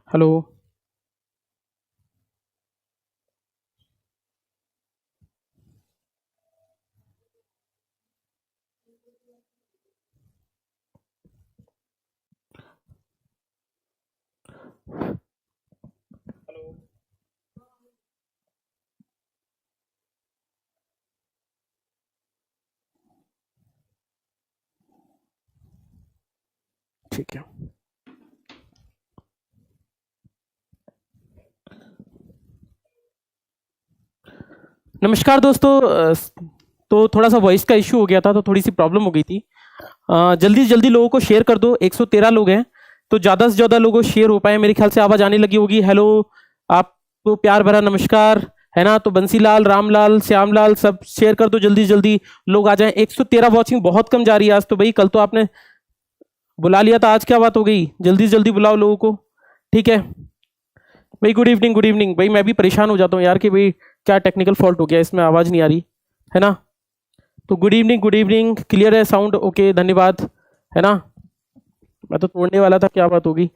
Hello. ठीक है। नमस्कार दोस्तों। तो थोड़ा सा वॉइस का इशू हो गया था, तो थोड़ी सी प्रॉब्लम हो गई थी। जल्दी से जल्दी लोगों को शेयर कर दो। 113 लोग हैं, तो ज़्यादा से ज़्यादा लोगों को शेयर हो पाए। मेरे ख्याल से आवाज़ आने लगी होगी। हेलो, आपको प्यार भरा नमस्कार, है ना। तो बंसीलाल, रामलाल, श्यामलाल, सब शेयर कर दो जल्दी जल्दी, लोग आ जाएं। 113 वॉचिंग बहुत कम जा रही है आज तो। भाई कल तो आपने बुला लिया था, आज क्या बात हो गई? जल्दी से जल्दी बुलाओ लोगों को, ठीक है भाई। गुड इवनिंग, गुड इवनिंग भाई। मैं भी परेशान हो जाता हूँ यार कि भाई क्या टेक्निकल फॉल्ट हो गया, इसमें आवाज़ नहीं आ रही, है ना। तो good evening, good evening. Clear है साउंड? ओके, धन्यवाद, है ना। मैं तो तोड़ने वाला था, क्या बात होगी।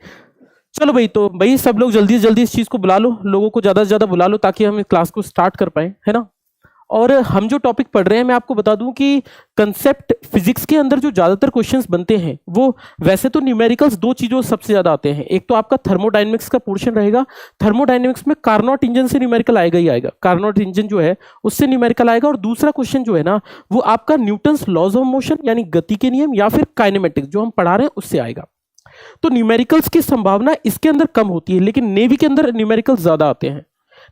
चलो भाई, तो भाई सब लोग जल्दी से जल्दी इस चीज़ को बुला लो, लोगों को ज़्यादा से ज़्यादा बुला लो, ताकि हम इस क्लास को स्टार्ट कर पाए, है ना। और हम जो टॉपिक पढ़ रहे हैं, मैं आपको बता दूं कि कंसेप्ट फिजिक्स के अंदर जो ज़्यादातर क्वेश्चंस बनते हैं, वो वैसे तो न्यूमेरिकल्स दो चीज़ों से सबसे ज़्यादा आते हैं। एक तो आपका थर्मोडायनेमिक्स का पोर्शन रहेगा। थर्मोडायनेमिक्स में कार्नोट इंजन से न्यूमेरिकल आएगा ही आएगा। कार्नोट इंजन जो है उससे न्यूमेरिकल आएगा। और दूसरा क्वेश्चन जो है ना, वो आपका न्यूटन्स लॉज ऑफ मोशन यानी गति के नियम, या फिर काइनेमेटिक्स जो हम पढ़ा रहे हैं उससे आएगा। तो न्यूमेरिकल्स की संभावना इसके अंदर कम होती है, लेकिन नेवी के अंदर न्यूमेरिकल्स ज्यादा आते हैं।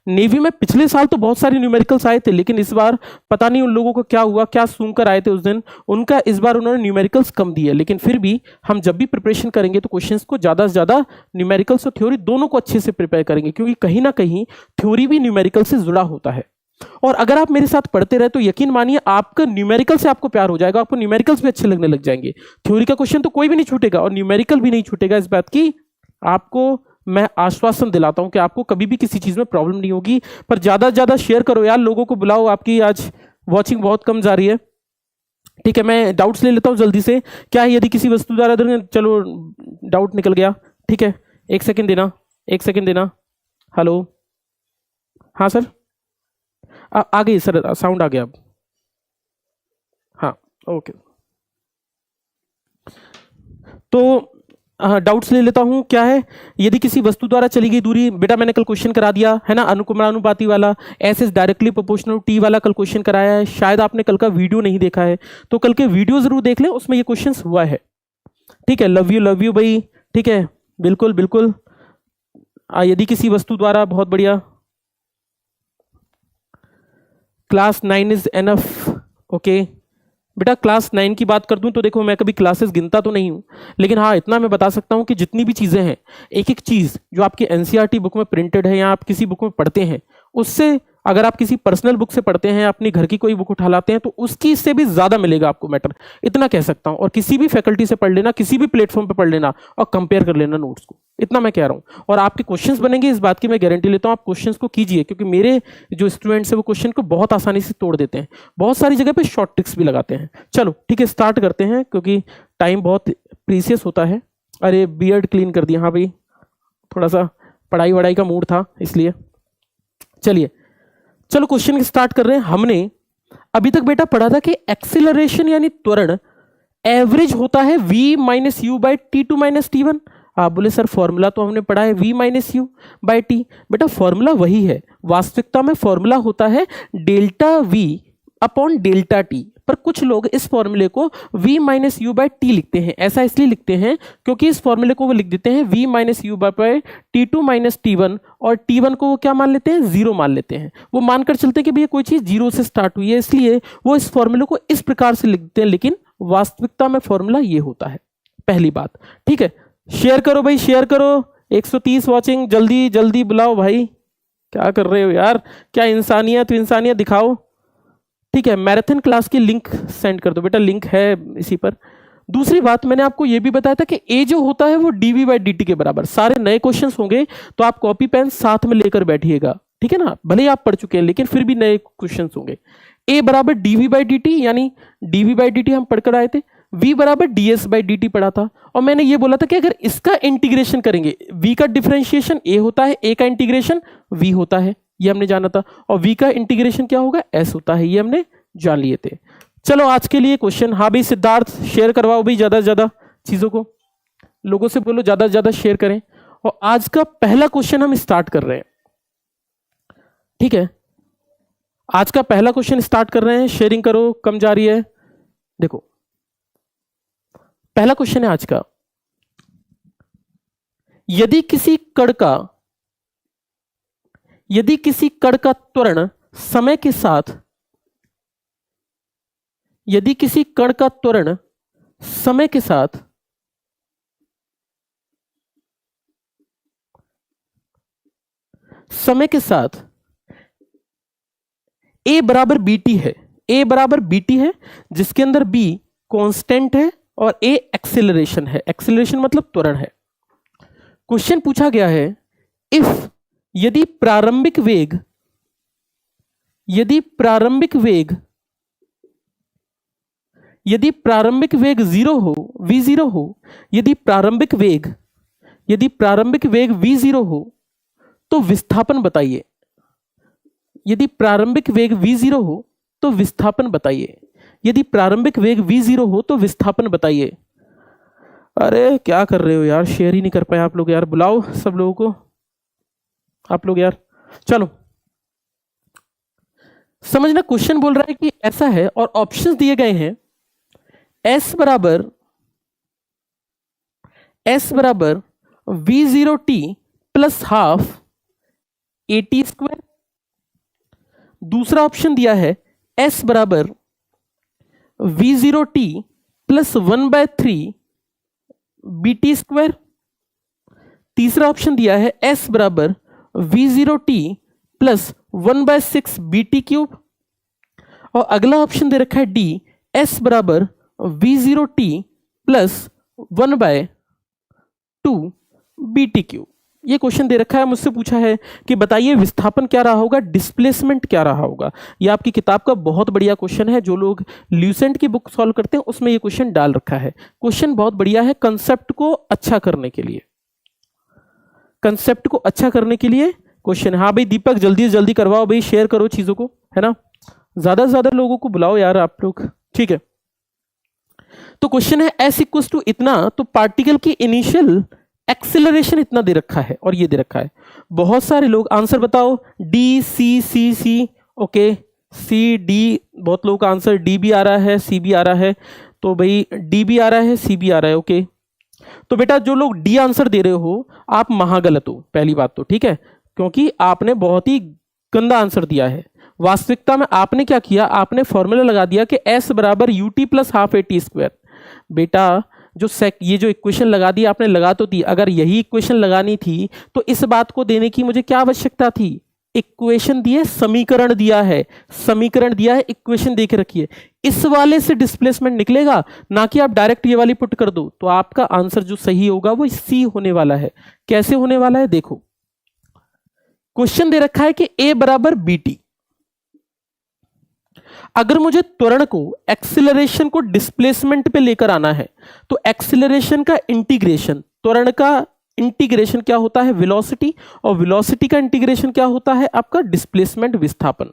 नेवी में पिछले साल तो बहुत सारे न्यूमेरिकल्स आए थे, लेकिन इस बार पता नहीं उन लोगों को क्या हुआ, क्या सूंघ कर आए थे उस दिन, उनका इस बार उन्होंने न्यूमेरिकल्स कम दिए। लेकिन फिर भी हम जब भी प्रिपरेशन करेंगे तो क्वेश्चंस को ज़्यादा से ज़्यादा न्यूमेरिकल्स और थ्योरी दोनों को अच्छे से प्रिपेयर करेंगे, क्योंकि कहीं ना कहीं थ्योरी भी न्यूमेरिकल से जुड़ा होता है। और अगर आप मेरे साथ पढ़ते रहे तो यकीन मानिए आपका न्यूमेरिकल से आपको प्यार हो जाएगा, आपको न्यूमेरिकल्स भी अच्छे लगने लग जाएंगे। थ्योरी का क्वेश्चन तो कोई भी नहीं छूटेगा और न्यूमेरिकल भी नहीं छूटेगा। इस बात की आपको मैं आश्वासन दिलाता हूं कि आपको कभी भी किसी चीज में प्रॉब्लम नहीं होगी। पर ज्यादा से ज्यादा शेयर करो यार, लोगों को बुलाओ। आपकी आज वॉचिंग बहुत कम जा रही है, ठीक है। मैं डाउट्स ले लेता हूं जल्दी से। क्या है, यदि किसी वस्तु द्वारा, चलो डाउट निकल गया, ठीक है। एक सेकंड देना, एक सेकंड देना। हेलो, हाँ सर, आ गई सर, साउंड आ गया अब। हाँ, ओके। तो डाउट्स ले लेता हूं। क्या है, यदि किसी वस्तु द्वारा चली गई दूरी, बेटा मैंने कल क्वेश्चन करा दिया है ना, अनुक्रमानुपाती वाला, S is directly proportional T वाला कल क्वेश्चन कराया है। शायद आपने कल का वीडियो नहीं देखा है, तो कल के वीडियो जरूर देख लें, उसमें ये क्वेश्चन हुआ है, ठीक है। लव यू भाई, ठीक है, बिल्कुल बिल्कुल। यदि किसी वस्तु द्वारा, बहुत बढ़िया। Class 9 is enough, okay. बेटा क्लास 9 की बात कर दूं तो देखो, मैं कभी क्लासेस गिनता तो नहीं हूं, लेकिन हाँ इतना मैं बता सकता हूं कि जितनी भी चीज़ें हैं, एक एक चीज़ जो आपकी एनसीईआरटी बुक में प्रिंटेड है या आप किसी बुक में पढ़ते हैं, उससे अगर आप किसी पर्सनल बुक से पढ़ते हैं, अपनी घर की कोई बुक उठा लाते हैं, तो उसकी इससे भी ज़्यादा मिलेगा आपको मैटर, इतना कह सकता हूं। और किसी भी फैकल्टी से पढ़ लेना, किसी भी प्लेटफॉर्म पर पढ़ लेना और कंपेयर कर लेना नोट्स को, इतना मैं कह रहा हूं। और आपके क्वेश्चंस बनेंगे, इस बात की मैं गारंटी लेता हूं। आप क्वेश्चंस को कीजिए, क्योंकि मेरे जो स्टूडेंट्स हैं वो क्वेश्चन को बहुत आसानी से तोड़ देते हैं, बहुत सारी जगह पे शॉर्ट ट्रिक्स भी लगाते हैं। चलो ठीक है, स्टार्ट करते हैं, क्योंकि टाइम बहुत प्रीसियस होता है। अरे बियर्ड क्लीन कर दिया, हाँ भाई, थोड़ा सा पढ़ाई वढ़ाई का मूड था इसलिए। चलिए, चलो क्वेश्चन स्टार्ट कर रहे हैं। हमने अभी तक बेटा पढ़ा था कि एक्सीलरेशन यानी त्वरण एवरेज होता है v minus u by t two minus t one. आप बोले सर फॉर्मूला तो हमने पढ़ा है v minus u by t. बेटा फॉर्मूला वही है, वास्तविकता में फॉर्मूला होता है delta v upon delta t, पर कुछ लोग इस फॉर्मूले को v minus u by t लिखते हैं। ऐसा इसलिए लिखते हैं क्योंकि इस फॉर्मूले को वो लिख देते हैं v minus u by t two minus t one, और टी वन को वो क्या मान लेते हैं, जीरो मान लेते हैं। वो मानकर चलते हैं कि भैया कोई चीज जीरो से स्टार्ट हुई है, इसलिए वो इस फॉर्मूले को इस प्रकार से लिखते हैं, लेकिन वास्तविकता में फॉर्मूला ये होता है। पहली बात, ठीक है। शेयर करो भाई, शेयर करो। 130 वॉचिंग, जल्दी जल्दी बुलाओ भाई। क्या कर रहे हो यार, क्या इंसानियत इंसानियत दिखाओ, ठीक है। मैराथन क्लास की लिंक सेंड कर दो बेटा, लिंक है इसी पर। दूसरी बात, मैंने आपको यह भी बताया था कि ए जो होता है वो डीवी बाई डी टी के बराबर। सारे नए क्वेश्चंस होंगे तो आप कॉपी पेन साथ में लेकर बैठिएगा, ठीक है ना। भले ही आप पढ़ चुके हैं, लेकिन फिर भी नए क्वेश्चंस होंगे। ए बराबर डीवी बाई डी टी, यानी डीवी बाई डी टी हम पढ़कर आए थे, v बराबर ds बाई dt पढ़ा था, और मैंने ये बोला था कि अगर इसका इंटीग्रेशन करेंगे, v का डिफरेंशिएशन a होता है, a का इंटीग्रेशन v होता है, ये हमने जाना था, और v का इंटीग्रेशन क्या होगा, s होता है, ये हमने जान लिए थे। चलो आज के लिए क्वेश्चन, हाँ भाई सिद्धार्थ शेयर करवाओ भाई ज्यादा से ज्यादा चीजों को, लोगों से बोलो ज्यादा से ज्यादा शेयर करें। और आज का पहला क्वेश्चन हम स्टार्ट कर रहे हैं, ठीक है, आज का पहला क्वेश्चन स्टार्ट कर रहे हैं, शेयरिंग करो, कम जा रही है। देखो पहला क्वेश्चन है आज का, यदि किसी कण का त्वरण समय के साथ, यदि किसी कण का त्वरण समय के साथ a बराबर bt है, a बराबर bt है, जिसके अंदर b कांस्टेंट है और a एक्सेलरेशन है, एक्सेलरेशन मतलब त्वरण है। क्वेश्चन पूछा गया है, इफ यदि प्रारंभिक वेग जीरो हो, v0 हो, यदि प्रारंभिक वेग v0 हो तो विस्थापन बताइए, यदि प्रारंभिक वेग v0 हो तो विस्थापन बताइए, यदि प्रारंभिक वेग v0 हो तो विस्थापन बताइए। अरे क्या कर रहे हो यार, शेयर ही नहीं कर पाए आप लोग यार, बुलाओ सब लोगों को आप लोग यार। चलो समझना, क्वेश्चन बोल रहा है कि ऐसा है और ऑप्शंस दिए गए हैं, s बराबर v0t plus half at square, दूसरा ऑप्शन दिया है s बराबर v0t प्लस 1/3 bt स्क्वायर, तीसरा ऑप्शन दिया है s बराबर v0t प्लस 1/6 bt क्यूब, और अगला ऑप्शन दे रखा है d s बराबर v0t प्लस 1/2 bt क्यूब। ये क्वेश्चन दे रखा है, मुझसे पूछा है कि बताइए विस्थापन क्या रहा होगा, डिस्प्लेसमेंट क्या रहा होगा। ये आपकी किताब का बहुत बढ़िया क्वेश्चन है, जो लोग ल्यूसेंट की बुक सॉल्व करते हैं उसमें ये क्वेश्चन डाल रखा है। क्वेश्चन बहुत बढ़िया है, कंसेप्ट को अच्छा करने के लिए, कंसेप्ट को अच्छा करने के लिए क्वेश्चन। हाँ भाई दीपक जल्दी से जल्दी करवाओ भाई, शेयर करो चीजों को, है ना, ज्यादा से ज्यादा लोगों को बुलाओ यार आप लोग, ठीक है। तो क्वेश्चन है s इक्वल्स टू इतना, तो पार्टिकल की इनिशियल एक्सेलरेशन इतना दे रखा है और ये दे रखा है। बहुत सारे लोग आंसर बताओ, डी सी सी सी, ओके सी डी, बहुत लोगों का आंसर डी भी आ रहा है, सी भी आ रहा है, तो भाई डी भी आ रहा है, सी भी आ रहा है, ओके। तो बेटा जो लोग डी आंसर दे रहे हो आप महागलत हो, पहली बात तो, ठीक है, क्योंकि आपने बहुत ही गंदा आंसर दिया है। वास्तविकता में आपने क्या किया, आपने फॉर्मूला लगा दिया कि s बराबर ut plus half at square. बेटा जो ये जो इक्वेशन लगा दी आपने, लगा तो दी, अगर यही इक्वेशन लगानी थी तो इस बात को देने की मुझे क्या आवश्यकता थी, इक्वेशन दी है, समीकरण दिया है, इक्वेशन देके रखी है, इस वाले से डिस्प्लेसमेंट निकलेगा, ना कि आप डायरेक्ट ये वाली पुट कर दो। तो आपका आंसर जो सही होगा वो सी होने वाला है। कैसे होने वाला है देखो, क्वेश्चन दे रखा है कि a बराबर bt, अगर मुझे त्वरण को, एक्सीलरेशन को डिस्प्लेसमेंट पे लेकर आना है तो एक्सीलरेशन का इंटीग्रेशन, त्वरण का इंटीग्रेशन क्या होता है, वेलोसिटी, और वेलोसिटी का इंटीग्रेशन क्या होता है आपका डिस्प्लेसमेंट, विस्थापन।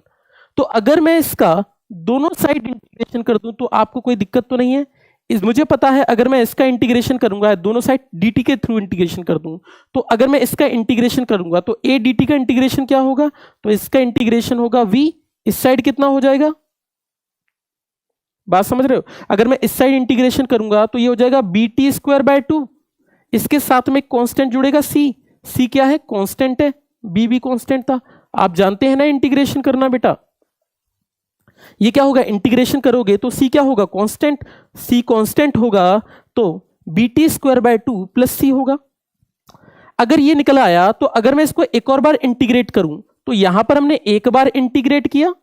तो अगर मैं इसका दोनों साइड इंटीग्रेशन कर दूं तो आपको कोई दिक्कत तो नहीं है। मुझे पता है अगर मैं इसका इंटीग्रेशन करूंगा, दोनों साइड dt के थ्रू इंटीग्रेशन कर दूं, तो अगर मैं इसका इंटीग्रेशन करूंगा तो a dt का इंटीग्रेशन क्या होगा, तो इसका इंटीग्रेशन होगा v, इस साइड कितना हो जाएगा, बात समझ रहे हो, अगर मैं इस साइड इंटीग्रेशन करूंगा तो ये हो जाएगा bt स्क्वायर बाय 2, इसके साथ में कांस्टेंट जुड़ेगा c क्या है, कांस्टेंट है, b भी कांस्टेंट था, आप जानते हैं ना इंटीग्रेशन करना बेटा। ये क्या होगा, इंटीग्रेशन करोगे तो c क्या होगा, कांस्टेंट, c कांस्टेंट होगा तो bt square by 2 plus c होगा। अगर ये निकल आया तो अगर मैं इसको एक और बार इंटीग्रेट करूं तो यहां पर हमने एक बार इंटीग्रेट किया,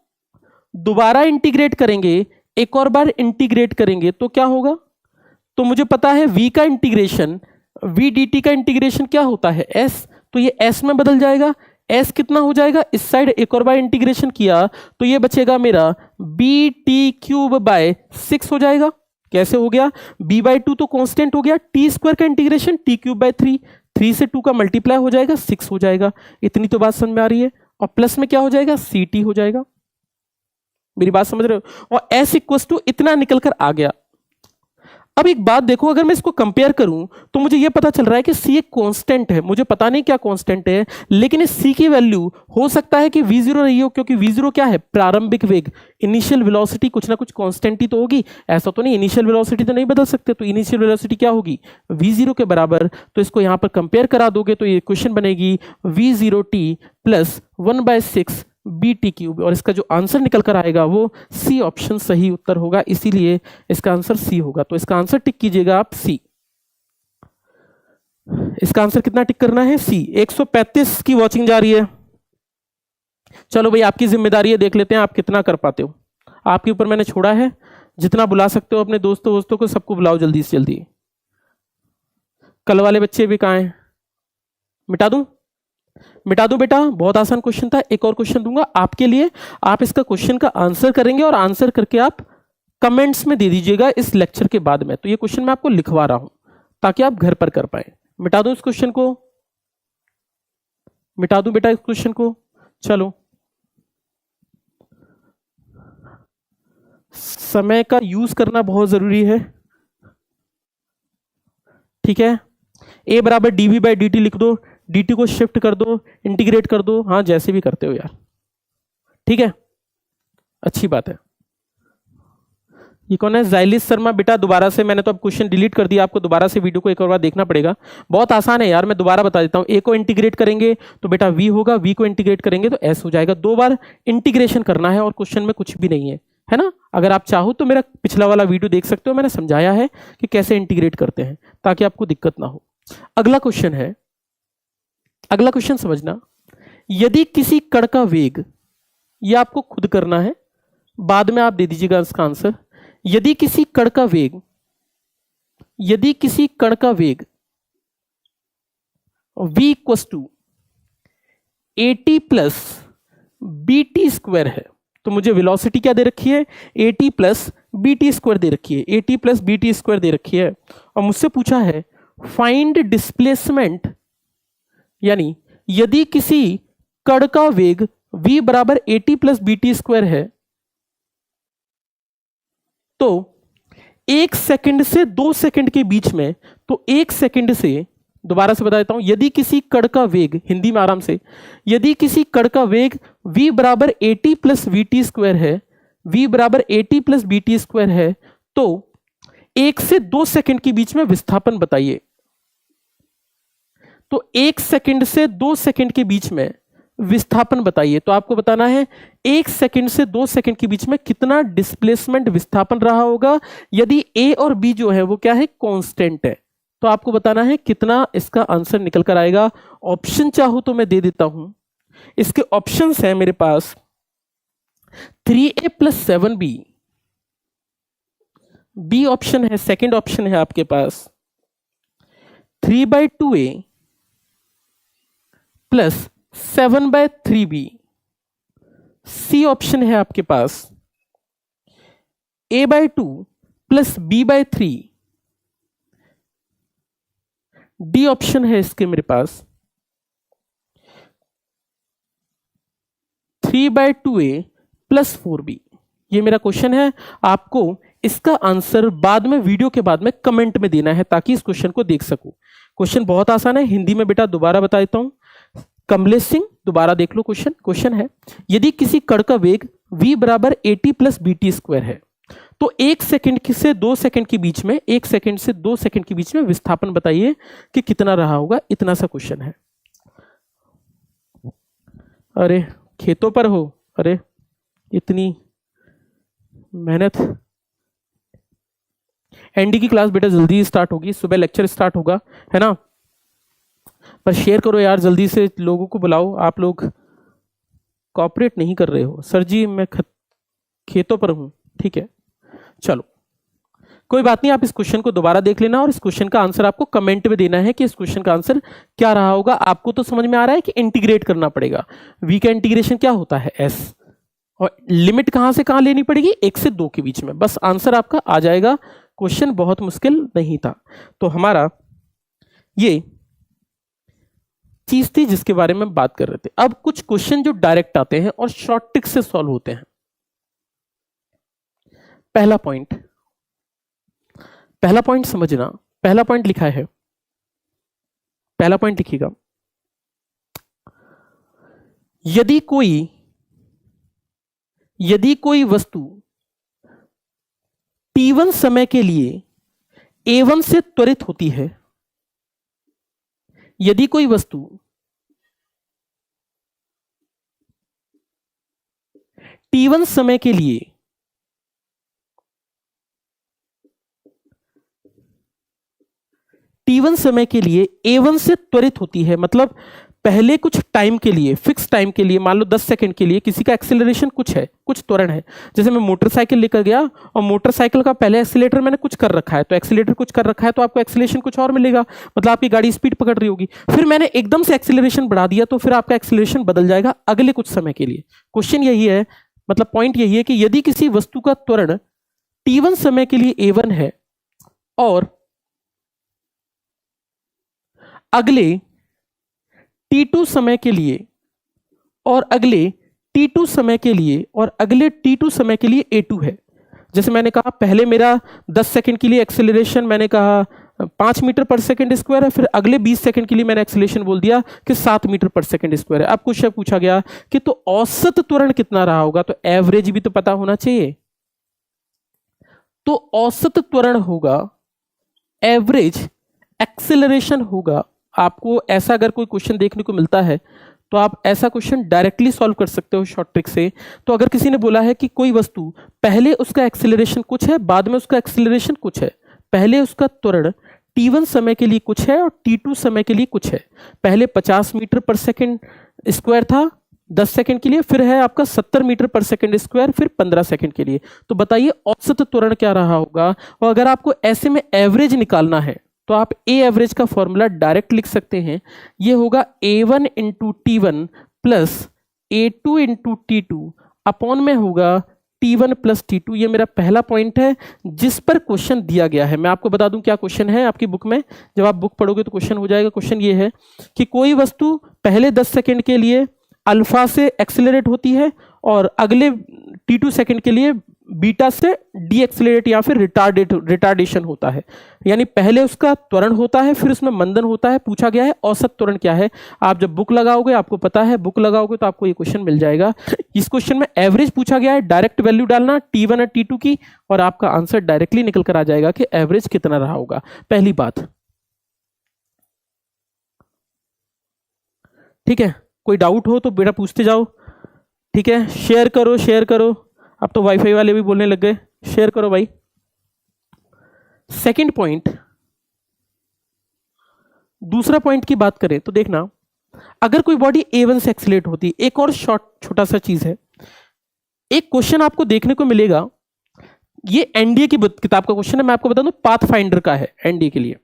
दोबारा इंटीग्रेट करेंगे, एक और बार इंटीग्रेट करेंगे तो क्या होगा, तो मुझे पता है v का इंटीग्रेशन, v dt का इंटीग्रेशन क्या होता है s, तो ये s में बदल जाएगा, s कितना हो जाएगा, इस साइड एक और बार इंटीग्रेशन किया तो ये बचेगा मेरा bt क्यूब बाय 6 हो जाएगा। कैसे हो गया, b/2 तो कांस्टेंट हो गया, टी स्क्वायर का इंटीग्रेशन t³ 3 से 2 का मल्टीप्लाई हो जाएगा 6 हो जाएगा। इतनी तो बात समझ में आ रही है। और प्लस में क्या हो जाएगा, ct हो जाएगा। मेरी बात समझ रहे हो। और s = इतना निकल कर आ गया। अब एक बात देखो, अगर मैं इसको कंपेयर करूं तो मुझे यह पता चल रहा है कि c एक कांस्टेंट है, मुझे पता नहीं क्या कांस्टेंट है, लेकिन इस c की वैल्यू हो सकता है कि v0 रही हो, क्योंकि v0 क्या है, प्रारंभिक वेग, इनिशियल वेलोसिटी, कुछ ना कुछ कांस्टेंट ही तो होगी। ऐसा तो नहीं, इनिशियल वेलोसिटी तो नहीं बदल सकते, तो इनिशियल वेलोसिटी क्या होगी, v0 के बराबर। तो इसको यहां पर कंपेयर करा दोगे तो ये इक्वेशन बनेगी v0t + 1/6 BT³, और इसका जो आंसर निकल कर आएगा वो सी ऑप्शन सही उत्तर होगा, इसीलिए इसका आंसर सी होगा। तो इसका आंसर टिक कीजिएगा आप सी। इसका आंसर कितना टिक करना है, सी। 135 की वॉचिंग जा रही है। चलो भाई, आपकी जिम्मेदारी है, देख लेते हैं आप कितना कर पाते हो। आपके ऊपर मैंने छोड़ा है, जितना बुला सकते हो अपने दोस्तों को सबको बुलाओ जल्दी से जल्दी। कल वाले बच्चे भी कहाँ हैं, मिटा दूं बेटा, बहुत आसान क्वेश्चन था। एक और क्वेश्चन दूंगा आपके लिए, आप इसका क्वेश्चन का आंसर करेंगे और आंसर करके आप कमेंट्स में दे दीजिएगा इस लेक्चर के बाद में। तो ये क्वेश्चन मैं आपको लिखवा रहा हूं ताकि आप घर पर कर पाए। मिटा दूं इस क्वेश्चन को, मिटा दूं बेटा इस क्वेश्चन को। चलो, समय का यूज करना बहुत जरूरी है, ठीक है। a = dv/dt लिख दो, dt को शिफ्ट कर दो, इंटीग्रेट कर दो, हाँ जैसे भी करते हो यार, ठीक है, अच्छी बात है। ये कौन है, ज़ाइलिस शर्मा बेटा। दोबारा से, मैंने तो अब क्वेश्चन डिलीट कर दिया, आपको दोबारा से वीडियो को एक और बार देखना पड़ेगा। बहुत आसान है यार, मैं दोबारा बता देता हूं। a को इंटीग्रेट करेंगे तो बेटा v होगा, v को इंटीग्रेट करेंगे तो s हो जाएगा। 2 बार इंटीग्रेशन करना है और क्वेश्चन में कुछ भी नहीं है ना। अगर आप चाहो तो मेरा पिछला वाला वीडियो देख सकते हो, मैंने समझाया है कि कैसे इंटीग्रेट करते हैं ताकि आपको दिक्कत ना हो। अगला क्वेश्चन है, अगला क्वेश्चन समझना, यदि किसी कण का वेग, ये आपको खुद करना है, बाद में आप दे दीजिएगा इसका आंसर। यदि किसी कण का वेग, यदि किसी कण का वेग v = at + bt² है, तो मुझे वेलोसिटी क्या दे रखी है, at + bt² दे रखी है, at + bt² दे रखी है। और मुझसे पूछा है फाइंड डिस्प्लेसमेंट, यानी यदि किसी कण का वेग v = at + bt² है तो 1 सेकंड से 2 सेकंड के बीच में, तो 1 सेकंड से, दोबारा से बता देता हूं, यदि किसी कण का वेग, हिंदी में आराम से, यदि किसी कण का वेग v = at + vt² है, v = at + bt² है, तो 1 से 2 सेकंड के बीच में विस्थापन बताइए। तो 1 सेकंड से 2 सेकंड के बीच में विस्थापन बताइए। तो आपको बताना है 1 सेकंड से 2 सेकंड के बीच में कितना डिस्प्लेसमेंट, विस्थापन रहा होगा, यदि a और b जो है वो क्या है, कांस्टेंट है। तो आपको बताना है कितना इसका आंसर निकल कर आएगा। ऑप्शन चाहो तो मैं दे देता हूं, इसके ऑप्शंस हैं मेरे पास 3a + 7b, बी ऑप्शन है, सेकंड ऑप्शन है आपके पास 3/2a + 7/3b, सी ऑप्शन है आपके पास a/2 + b/3, डी ऑप्शन है इसके मेरे पास 3/2a + 4b। ये मेरा क्वेश्चन है, आपको इसका आंसर बाद में, वीडियो के बाद में कमेंट में देना है ताकि इस क्वेश्चन को देख सकूं। क्वेश्चन बहुत आसान है, हिंदी में बेटा दोबारा बता देता हूं। कमलेश सिंह, दोबारा देख लो क्वेश्चन। क्वेश्चन है, यदि किसी कण का वेग v = at + bt² है, तो 1 सेकंड से 2 सेकंड के बीच में, 1 सेकंड से 2 सेकंड के बीच में विस्थापन बताइए कि कितना रहा होगा। इतना सा क्वेश्चन है। अरे खेतों पर हो, अरे इतनी मेहनत। एनडी की क्लास बेटा जल्दी स्टार्ट होगी, सुबह लेक्चर स्टार्ट होगा, है ना। पर शेयर करो यार, जल्दी से लोगों को बुलाओ। आप लोग कॉपरेट नहीं कर रहे हो। सर जी मैं खेतों पर हूं, ठीक है, चलो कोई बात नहीं। आप इस क्वेश्चन को दोबारा देख लेना और इस क्वेश्चन का आंसर आपको कमेंट में देना है कि इस क्वेश्चन का आंसर क्या रहा होगा। आपको तो समझ में आ रहा है कि इंटीग्रेट करना पड़ेगा। v का इंटीग्रेशन क्या होता है, s, और लिमिट कहां से कहां लेनी पड़ेगी, 1 से 2 के बीच में। बस आंसर आपका आ जाएगा। क्वेश्चन बहुत मुश्किल नहीं था। तो हमारा ये चीज थी जिसके बारे में बात कर रहे थे। अब कुछ क्वेश्चन जो डायरेक्ट आते हैं और शॉर्ट ट्रिक से सॉल्व होते हैं। पहला पॉइंट समझना, पहला पॉइंट लिखा है, पहला पॉइंट लिखिएगा, यदि कोई वस्तु t1 समय के लिए a1 से त्वरित होती है, यदि कोई वस्तु t1 समय के लिए a1 से त्वरित होती है, मतलब पहले कुछ टाइम के लिए, फिक्स टाइम के लिए, मान लो 10 सेकंड के लिए किसी का एक्सेलरेशन कुछ है, कुछ त्वरण है। जैसे मैं मोटरसाइकिल लेकर गया और मोटरसाइकिल का पहले एक्सीलेटर मैंने कुछ कर रखा है, तो एक्सीलेटर कुछ कर रखा है तो आपको एक्सीलरेशन कुछ और मिलेगा, मतलब आपकी गाड़ी स्पीड पकड़ रही होगी। फिर मैंने एकदम से एक्सीलरेशन बढ़ा दिया तो फिर आपका एक्सीलरेशन बदल जाएगा अगले कुछ समय के लिए। क्वेश्चन यही है, मतलब पॉइंट यही है कि यदि किसी वस्तु का त्वरण t1 समय के लिए a1 है और अगले t2 समय के लिए और अगले t2 समय के लिए और अगले t2 समय के लिए a2 है। जैसे मैंने कहा पहले मेरा 10 सेकंड के लिए एक्सेलरेशन मैंने कहा 5 मीटर पर सेकंड स्क्वायर है, फिर अगले 20 सेकंड के लिए मैंने एक्सेलरेशन बोल दिया कि 7 मीटर पर सेकंड स्क्वायर है। अब क्वेश्चन पूछा गया कि तो औसत त्वरण कितना रहा होगा, तो एवरेज भी तो पता होना चाहिए। तो औसत त्वरण होगा, एवरेज एक्सेलरेशन होगा। आपको ऐसा अगर कोई क्वेश्चन देखने को मिलता है तो आप ऐसा क्वेश्चन डायरेक्टली सॉल्व कर सकते हो शॉर्ट ट्रिक से। तो अगर किसी ने बोला है कि कोई वस्तु पहले उसका एक्सेलरेशन कुछ है, बाद में उसका एक्सेलरेशन कुछ है, पहले उसका त्वरण t1 समय के लिए कुछ है और t2 समय के लिए कुछ है, पहले 50 मीटर पर सेकंड स्क्वायर था 10 सेकंड के लिए, फिर है आपका 70 मीटर पर सेकंड स्क्वायर फिर 15 सेकंड के लिए। तो बताइए औसत त्वरण क्या रहा होगा। और अगर आपको ऐसे में एवरेज निकालना है तो आप ए एवरेज का फॉर्मूला डायरेक्ट लिख सकते हैं, ये होगा a1 into t1 plus a2 into t2 upon में होगा t1 प्लस t2। ये मेरा पहला पॉइंट है जिस पर क्वेश्चन दिया गया है। मैं आपको बता दूं क्या क्वेश्चन है आपकी बुक में, जब आप बुक पढ़ोगे तो क्वेश्चन हो जाएगा। क्वेश्चन ये है कि कोई वस्तु पहले 10 सेकंड के लिए अल्फा से एक्सेलरेट होती है और अगले t2 सेकंड के लिए बीटा से डी एक्सेलरेट या फिर रिटार्डेशन होता है, यानी पहले उसका त्वरण होता है फिर उसमें मंदन होता है। पूछा गया है औसत त्वरण क्या है। आप जब बुक लगाओगे आपको पता है, बुक लगाओगे तो आपको ये क्वेश्चन मिल जाएगा। इस क्वेश्चन में एवरेज पूछा गया है, डायरेक्ट वैल्यू डालना t1 और t2 की और आपका आंसर डायरेक्टली निकल कर आ जाएगा कि एवरेज कितना रहा होगा। पहली बात, ठीक है। कोई डाउट हो तो बेटा पूछते जाओ, ठीक है। शेयर करो शेयर करो, अब तो वाईफाई वाले भी बोलने लग गए, शेयर करो भाई। सेकंड पॉइंट, दूसरा पॉइंट की बात करें तो देखना, अगर कोई बॉडी a1 से एक्सीलरेट होती, एक और शॉर्ट छोटा सा चीज है, एक क्वेश्चन आपको देखने को मिलेगा, ये एनडीए की किताब का क्वेश्चन है, मैं आपको बता दूं पाथफाइंडर का है, एनडीए के लिए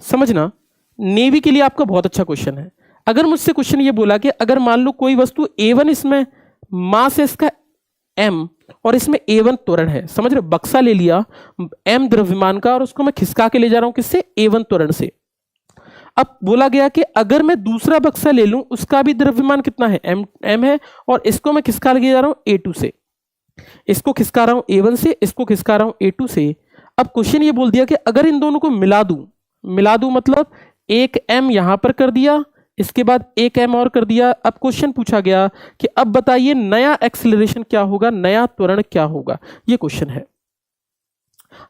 समझना। नेवी के लिए आपका बहुत अच्छा क्वेश्चन है। अगर मुझसे क्वेश्चन ये बोला कि अगर मान लो कोई वस्तु a1, इसमें मास है इसका m और इसमें a1 त्वरण है, समझ रहे, बक्सा ले लिया m द्रव्यमान का और उसको मैं खिसका के ले जा रहा हूं किससे, a1 त्वरण से। अब बोला गया कि अगर मैं दूसरा बक्सा ले लूं उसका भी द्रव्यमान कितना है, m है, और इसको मैं खिसका के जा रहा हूं a2 से, इसको खिसका रहा हूं a1 से, इसको खिसका रहा हूं a2 से। अब क्वेश्चन ये बोल दिया कि अगर इन दोनों को मिला दूं मतलब एक m यहां पर कर दिया, इसके बाद एक m और कर दिया। अब क्वेश्चन पूछा गया कि अब बताइए नया एक्सेलरेशन क्या होगा, नया त्वरण क्या होगा, ये क्वेश्चन है।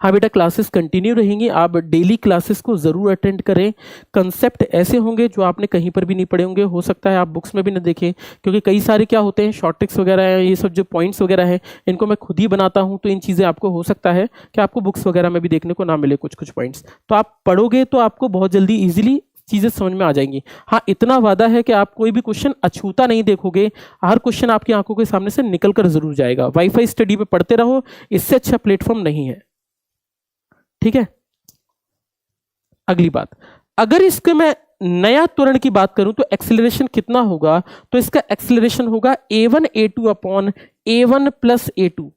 हाँ बेटा, क्लासेस कंटिन्यू रहेंगी, आप डेली क्लासेस को जरूर अटेंड करें। कंसेप्ट ऐसे होंगे जो आपने कहीं पर भी नहीं पढ़े होंगे, हो सकता है आप बुक्स में भी न देखें, क्योंकि कई सारे क्या होते हैं शॉर्ट ट्रिक्स वगैरह है, ये सब जो पॉइंट्स वगैरह है इनको मैं खुद ही बनाता हूं, तो इन चीज़ें आपको हो सकता है कि आपको बुक्स वगैरह में भी देखने को ना मिले कुछ पॉइंट्स। तो आप पढ़ोगे तो आपको बहुत जल्दी ईजिली चीजें समझ में आ जाएंगी। हाँ, इतना वादा है कि आप कोई भी क्वेश्चन अछूता नहीं देखोगे, हर क्वेश्चन आपकी आंखों के सामने से निकल कर जरूर जाएगा। वाईफाई स्टडी पे पढ़ते रहो, इससे अच्छा प्लेटफॉर्म नहीं है, ठीक है। अगली बात, अगर इसके मैं नया त्वरण की बात करूं तो एक्सेलरेशन कितना होगा, तो इसका एक्सेलरेशन होगा a1 a2 upon a1 plus a2।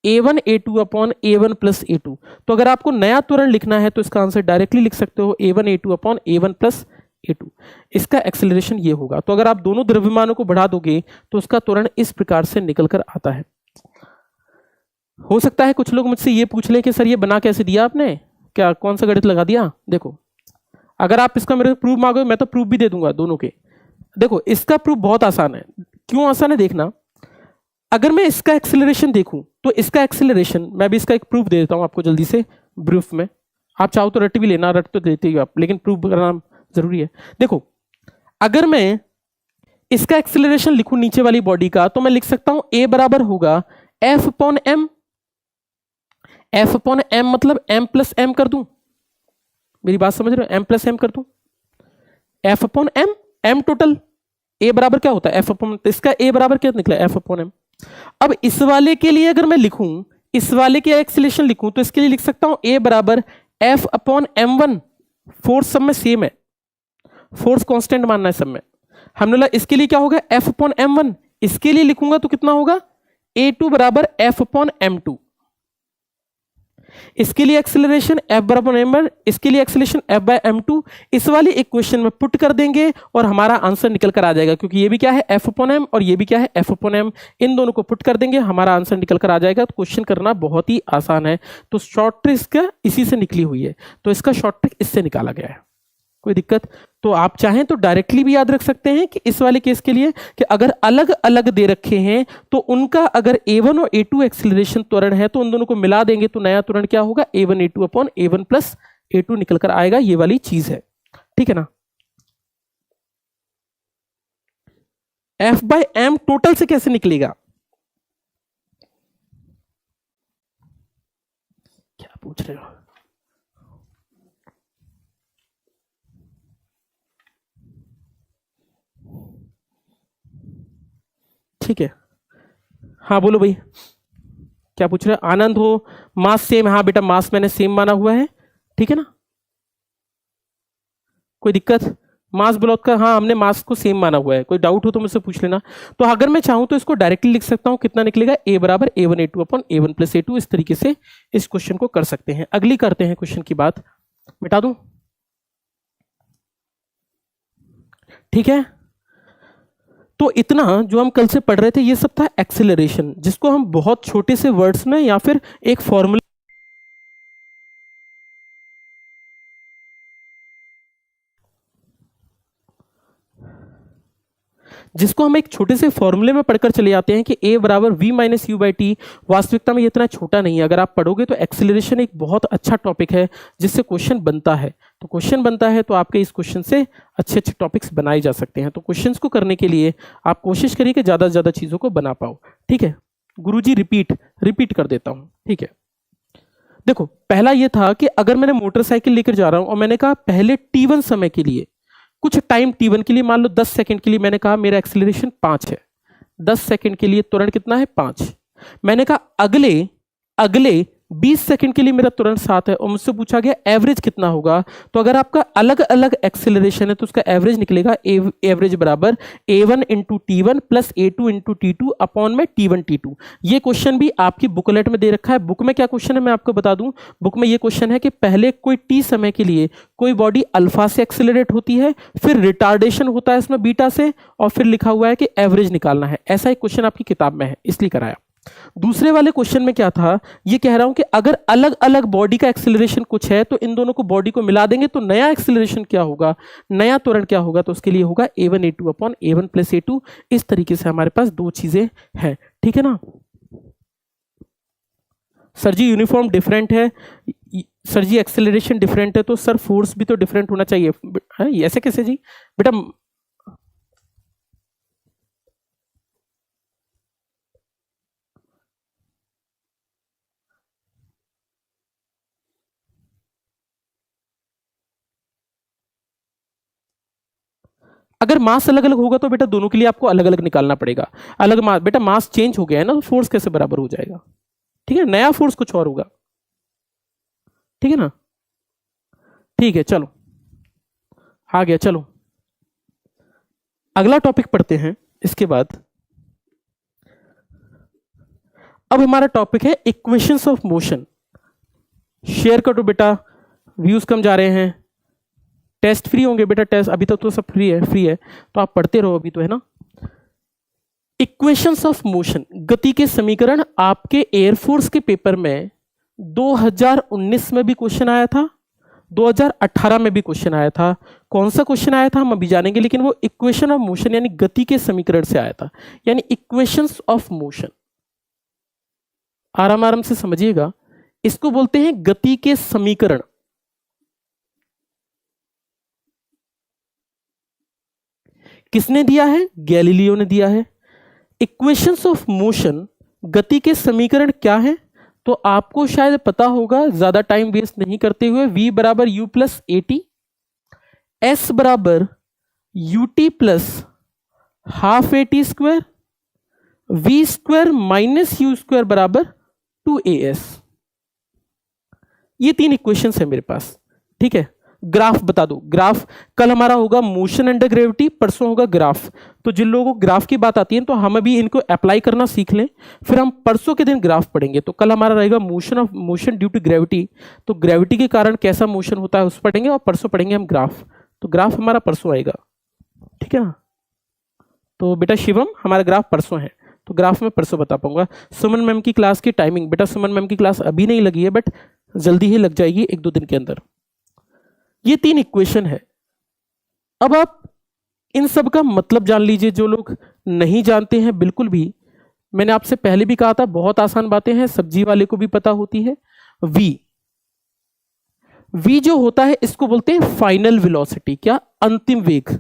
A1 A2 upon A1 plus A2। तो अगर आपको नया त्वरण लिखना है तो इसका आंसर डायरेक्टली लिख सकते हो A1 A2 upon A1 plus A2। इसका एक्सेलरेशन ये होगा। तो अगर आप दोनों द्रव्यमानों को बढ़ा दोगे तो उसका त्वरण इस प्रकार से निकल कर आता है। हो सकता है कुछ लोग मुझसे ये पूछ लें कि सर ये बना कैसे दिया आपने, क्या कौन सा गणित लगा दिया। देखो, अगर आप इसका मेरे प्रूफ मांगोगे मैं तो प्रूफ भी दे दूंगा दोनों के। देखो, इसका प्रूफ बहुत आसान है। क्यों आसान है देखना, अगर मैं इसका एक्सेलरेशन देखूं तो इसका एक्सेलरेशन, मैं भी इसका एक प्रूफ दे देता हूं आपको जल्दी से प्रूफ में। आप चाहो तो रट भी लेना, रट तो देते ही आप, लेकिन प्रूफ करना जरूरी है। देखो, अगर मैं इसका एक्सेलरेशन लिखूं नीचे वाली बॉडी का, तो मैं लिख सकता हूं A बराबर होगा F upon M। F upon M मतलब M प्लस M कर दूं, मेरी बात समझ रहे हो, M प्लस M कर दूं, F upon M, M total. A बराबर क्या होता है F अपॉन, इसका A बराबर क्या निकला F अपॉन M। अब इस वाले के लिए अगर मैं लिखूं, इस वाले के एक्सेलरेशन लिखूं, तो इसके लिए लिख सकता हूं A बराबर F अपॉन M1। फोर्स सब में सेम है, फोर्स कांस्टेंट मानना है सब में। हमने बोला इसके लिए क्या होगा F अपॉन M1। इसके लिए लिखूंगा तो कितना होगा A2 बराबर F अपॉन M2। इसके लिए एक्सेलरेशन F बराबर M1, इसके लिए एक्सेलरेशन F बाय M2। इस वाली इक्वेशन में पुट कर देंगे और हमारा आंसर निकल कर आ जाएगा, क्योंकि ये भी क्या है F अपॉन M और ये भी क्या है F अपॉन M। इन दोनों को पुट कर देंगे, हमारा आंसर निकल कर आ जाएगा। तो क्वेश्चन करना बहुत ही आसान है। तो शॉर्ट ट्रिक इसका इसी से निकली हुई है, तो इसका शॉर्ट ट्रिक इससे निकाला गया है। कोई दिक्कत? तो आप चाहें तो डायरेक्टली भी याद रख सकते हैं कि इस वाले केस के लिए कि अगर अलग अलग दे रखे हैं तो उनका अगर A1 और A2 एक्सीलरेशन त्वरण है तो उन दोनों को मिला देंगे तो नया त्वरण क्या होगा A1 A2 upon A1 plus A2 निकल कर आएगा। ये वाली चीज है, ठीक है ना। F बाय M टोटल से कैसे निकलेगा, क्या पूछ रहे हो? ठीक है, हाँ बोलो भाई, क्या पूछ रहे हैं? आनंद हो, मास सेम, हाँ बेटा मास मैंने सेम माना हुआ है, ठीक है ना। कोई दिक्कत? मास ब्लॉक का, हाँ हमने मास को सेम माना हुआ है। कोई डाउट हो तो मुझसे पूछ लेना। तो अगर मैं चाहूं तो इसको डायरेक्टली लिख सकता हूं, कितना निकलेगा A बराबर A1 A2 upon A1 plus A2। इस तरीके से इस क्वेश्चन को कर सकते हैं। अगली करते हैं क्वेश्चन की बात, मिटा दूं, ठीक है। तो इतना जो हम कल से पढ़ रहे थे ये सब था एक्सेलरेशन, जिसको हम बहुत छोटे से वर्ड्स में या फिर एक फॉर्मूला जिसको हम एक छोटे से फॉर्मूले में पढ़कर चले जाते हैं कि A बराबर V minus u by T. वास्तविकता में ये इतना छोटा नहीं है। अगर आप पढ़ोगे तो एक्सेलरेशन एक बहुत अच्छा टॉपिक है जिससे क्वेश्चन बनता है। तो क्वेश्चन बनता है तो आपके इस क्वेश्चन से अच्छे अच्छे टॉपिक्स बनाए जा सकते हैं। तो क्वेश्चंस को करने के लिए आप कोशिश करिए कि ज़्यादा से ज़्यादा चीज़ों को बना पाओ, ठीक है। गुरुजी रिपीट कर देता हूँ, ठीक है। देखो, पहला ये था कि अगर मैंने मोटरसाइकिल लेकर जा रहा हूं और मैंने कहा पहले T1 समय के लिए, कुछ टाइम T1 के लिए, मान लो 10 सेकंड के लिए, मैंने कहा मेरा एक्सीलरेशन 5 है। 10 सेकंड के लिए त्वरण कितना है 5। मैंने कहा अगले अगले 20 सेकंड के लिए मेरा तुरंत 7 है और मुझसे पूछा गया एवरेज कितना होगा। तो अगर आपका अलग अलग एक्सेलरेशन है तो उसका एवरेज निकलेगा एवरेज बराबर A1 into T1 plus A2 into T2 upon में T1 T2। ये क्वेश्चन भी आपकी बुकलेट में दे रखा है। बुक में क्या क्वेश्चन है मैं आपको बता दूं। बुक में ये क्वेश्चन है कि पहले कोई T समय के लिए कोई बॉडी अल्फा से एक्सेलरेट होती है, फिर रिटार्डेशन होता है इसमें बीटा से, और फिर लिखा हुआ है कि एवरेज निकालना है। ऐसा एक क्वेश्चन आपकी किताब में है, इसलिए कराया। दूसरे वाले क्वेश्चन में क्या था, ये कह रहा हूं कि अगर अलग अलग बॉडी का एक्सेलरेशन कुछ है तो इन दोनों को बॉडी को मिला देंगे तो नया एक्सेलरेशन क्या होगा, नया त्वरण क्या होगा। तो उसके लिए होगा A1 A2 upon A1 plus A2। इस तरीके से हमारे पास दो चीजें हैं, ठीक है ना। सर जी यूनिफॉर्म डिफरेंट है, सर जी एक्सेलरेशन डिफरेंट है, तो सर फोर्स भी तो डिफरेंट होना चाहिए। ऐसे कैसे जी बेटा, अगर मास अलग अलग होगा तो बेटा दोनों के लिए आपको अलग अलग निकालना पड़ेगा। अलग मास, बेटा मास चेंज हो गया है ना, तो फोर्स कैसे बराबर हो जाएगा, ठीक है। नया फोर्स कुछ और होगा, ठीक है ना। ठीक है, चलो आ गया। चलो अगला टॉपिक पढ़ते हैं। इसके बाद अब हमारा टॉपिक है इक्वेशंस ऑफ मोशन। शेयर करो बेटा, व्यूज कम जा रहे हैं। टेस्ट फ्री होंगे बेटा, टेस्ट अभी तक तो सब फ्री है तो आप पढ़ते रहो अभी तो, है ना। इक्वेशंस ऑफ मोशन, गति के समीकरण, आपके एयरफोर्स के पेपर में 2019 में भी क्वेश्चन आया था, 2018 में भी क्वेश्चन आया था। कौन सा क्वेश्चन आया था हम अभी जानेंगे, लेकिन वो इक्वेशन ऑफ मोशन यानी गति के समीकरण से आया था, यानी इक्वेशंस ऑफ मोशन। आराम आराम से समझिएगा, इसको बोलते हैं गति के समीकरण। किसने दिया है? गैलीलियो ने दिया है। इक्वेशंस ऑफ मोशन, गति के समीकरण क्या है? तो आपको शायद पता होगा, ज्यादा टाइम वेस्ट नहीं करते हुए। v बराबर u plus a t, s बराबर u t plus half a t square, v square minus you square बराबर 2as। ये तीन इक्वेशंस है मेरे पास, ठीक है। ग्राफ बता दो। ग्राफ कल हमारा होगा मोशन अंडर ग्रेविटी, परसों होगा ग्राफ। तो जिन लोगों को ग्राफ की बात आती है तो हम अभी इनको अप्लाई करना सीख लें, फिर हम परसों के दिन ग्राफ पढ़ेंगे। तो कल हमारा रहेगा मोशन ड्यू टू ग्रेविटी, तो ग्रेविटी के कारण कैसा मोशन होता है उस पढ़ेंगे, और परसों पढ़ेंगे हम ग्राफ। तो ग्राफ हमारा परसों आएगा, ठीक है ना। तो बेटा शिवम, हमारा ग्राफ परसों है, तो ग्राफ में परसों बता पाऊंगा। सुमन मैम की क्लास की टाइमिंग, बेटा सुमन मैम की क्लास अभी नहीं लगी है, बट जल्दी ही लग जाएगी, 1-2 दिन के अंदर। ये तीन इक्वेशन है। अब आप इन सब का मतलब जान लीजिए, जो लोग नहीं जानते हैं बिल्कुल भी। मैंने आपसे पहले भी कहा था, बहुत आसान बातें हैं, सब्जी वाले को भी पता होती है। v जो होता है इसको बोलते हैं फाइनल वेलोसिटी। क्या? अंतिम वेग।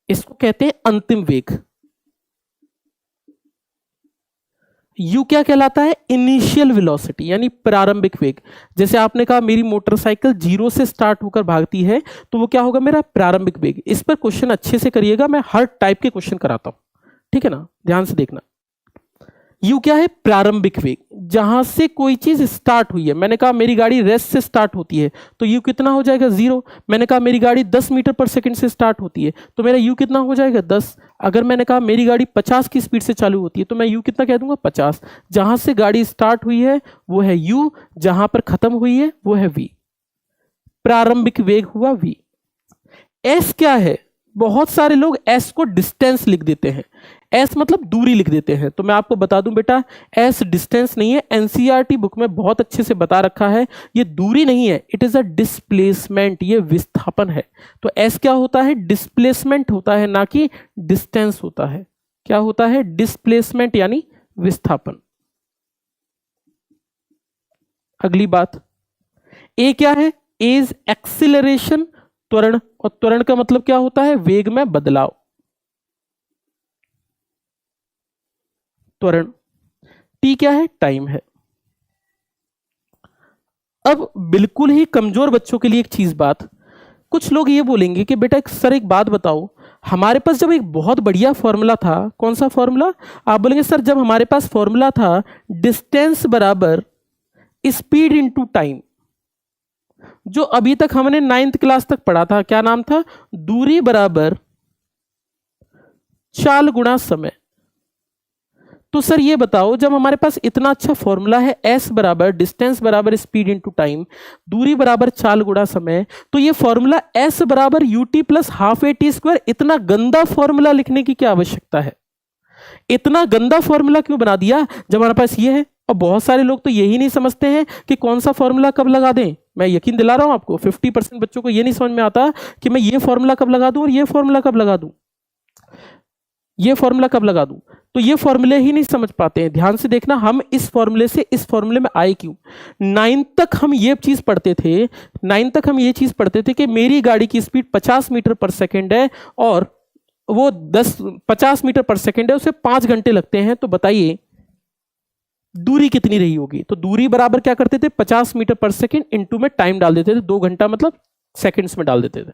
इसको कहते हैं अंतिम वेग। u क्या कहलाता है? इनिशियल वेलोसिटी, यानी प्रारंभिक वेग। जैसे आपने कहा मेरी मोटरसाइकिल 0 से स्टार्ट होकर भागती है, तो वो क्या होगा? मेरा प्रारंभिक वेग। इस पर क्वेश्चन अच्छे से करिएगा, मैं हर टाइप के क्वेश्चन कराता हूं, ठीक है ना, ध्यान से देखना। u क्या है? प्रारंभिक वेग, जहां से कोई चीज स्टार्ट हुई है। मैंने कहा मेरी गाड़ी रेस्ट से स्टार्ट होती है, तो u कितना हो जाएगा? 0। मैंने कहा मेरी गाड़ी 10 मीटर पर सेकंड से स्टार्ट होती है, तो मेरा u कितना हो जाएगा? 10। अगर मैंने कहा मेरी गाड़ी 50 की स्पीड से चालू होती है, तो मैं u कितना कह दूंगा? 50। जहां से गाड़ी स्टार्ट हुई है वो है u, जहां पर खत्म हुई है वो है v। प्रारंभिक वेग हुआ v। s क्या है? बहुत सारे लोग s को डिस्टेंस लिख देते हैं, s मतलब दूरी लिख देते हैं। तो मैं आपको बता दूं बेटा, s डिस्टेंस नहीं है, एनसीईआरटी बुक में बहुत अच्छे से बता रखा है, ये दूरी नहीं है, इट इज अ डिस्प्लेसमेंट, ये विस्थापन है। तो s क्या होता है? डिस्प्लेसमेंट होता है, ना कि डिस्टेंस होता है। क्या होता है? डिस्प्लेसमेंट यानी विस्थापन। अगली बात, a क्या है? a इज एक्सीलरेशन, त्वरण। और त्वरण का मतलब क्या होता है? वेग में बदलाव, त्वरण। t क्या है? टाइम है। अब बिल्कुल ही कमजोर बच्चों के लिए एक चीज बात, कुछ लोग ये बोलेंगे कि बेटा सर एक बात बताओ, हमारे पास जब एक बहुत बढ़िया फॉर्मूला था, कौन सा फॉर्मूला? आप बोलेंगे सर जब हमारे पास फॉर्मूला था डिस्टेंस बराबर स्पीड इनटू टाइम, जो अभी तक हमने 9th क्लास तक पढ़ा था, क्या नाम था? दूरी बराबर चाल गुणा समय। तो सर ये बताओ, जब हमारे पास इतना अच्छा फॉर्मूला है, s बराबर डिस्टेंस बराबर स्पीड इनटू टाइम, दूरी बराबर चाल गुणा समय, तो ये फॉर्मूला s बराबर u t plus half a t square, इतना गंदा फॉर्मूला लिखने की क्या आवश्यकता है? इतना गंदा फॉर्मूला क्यों बना दिया जब हमारे पास ये है? और बहुत सारे लोग तो यही नहीं समझते हैं कि कौन सा फॉर्मूला कब लगा दें। मैं यकीन दिला रहा हूं आपको, 50% बच्चों को ये नहीं समझ में आता कि मैं ये फॉर्मूला कब लगा दूं और ये फॉर्मूला कब लगा दूं, ये फॉर्मूला कब लगा दूं। तो ये फॉर्मूले ही नहीं समझ पाते हैं। ध्यान से देखना, हम इस फॉर्मूले से इस फॉर्मूले में आए क्यों। 9 तक हम ये चीज पढ़ते थे, 9 तक हम ये चीज पढ़ते थे कि मेरी गाड़ी की स्पीड 50 मीटर पर सेकेंड है और वो 50 मीटर पर सेकेंड है, उसे 5 घंटे लगते हैं। तो बताइए दूरी कितनी रही होगी? तो दूरी बराबर क्या करते थे? 50 मीटर पर सेकेंड इंटू में टाइम डाल देते थे, 2 घंटा मतलब सेकेंड्स में डाल देते थे।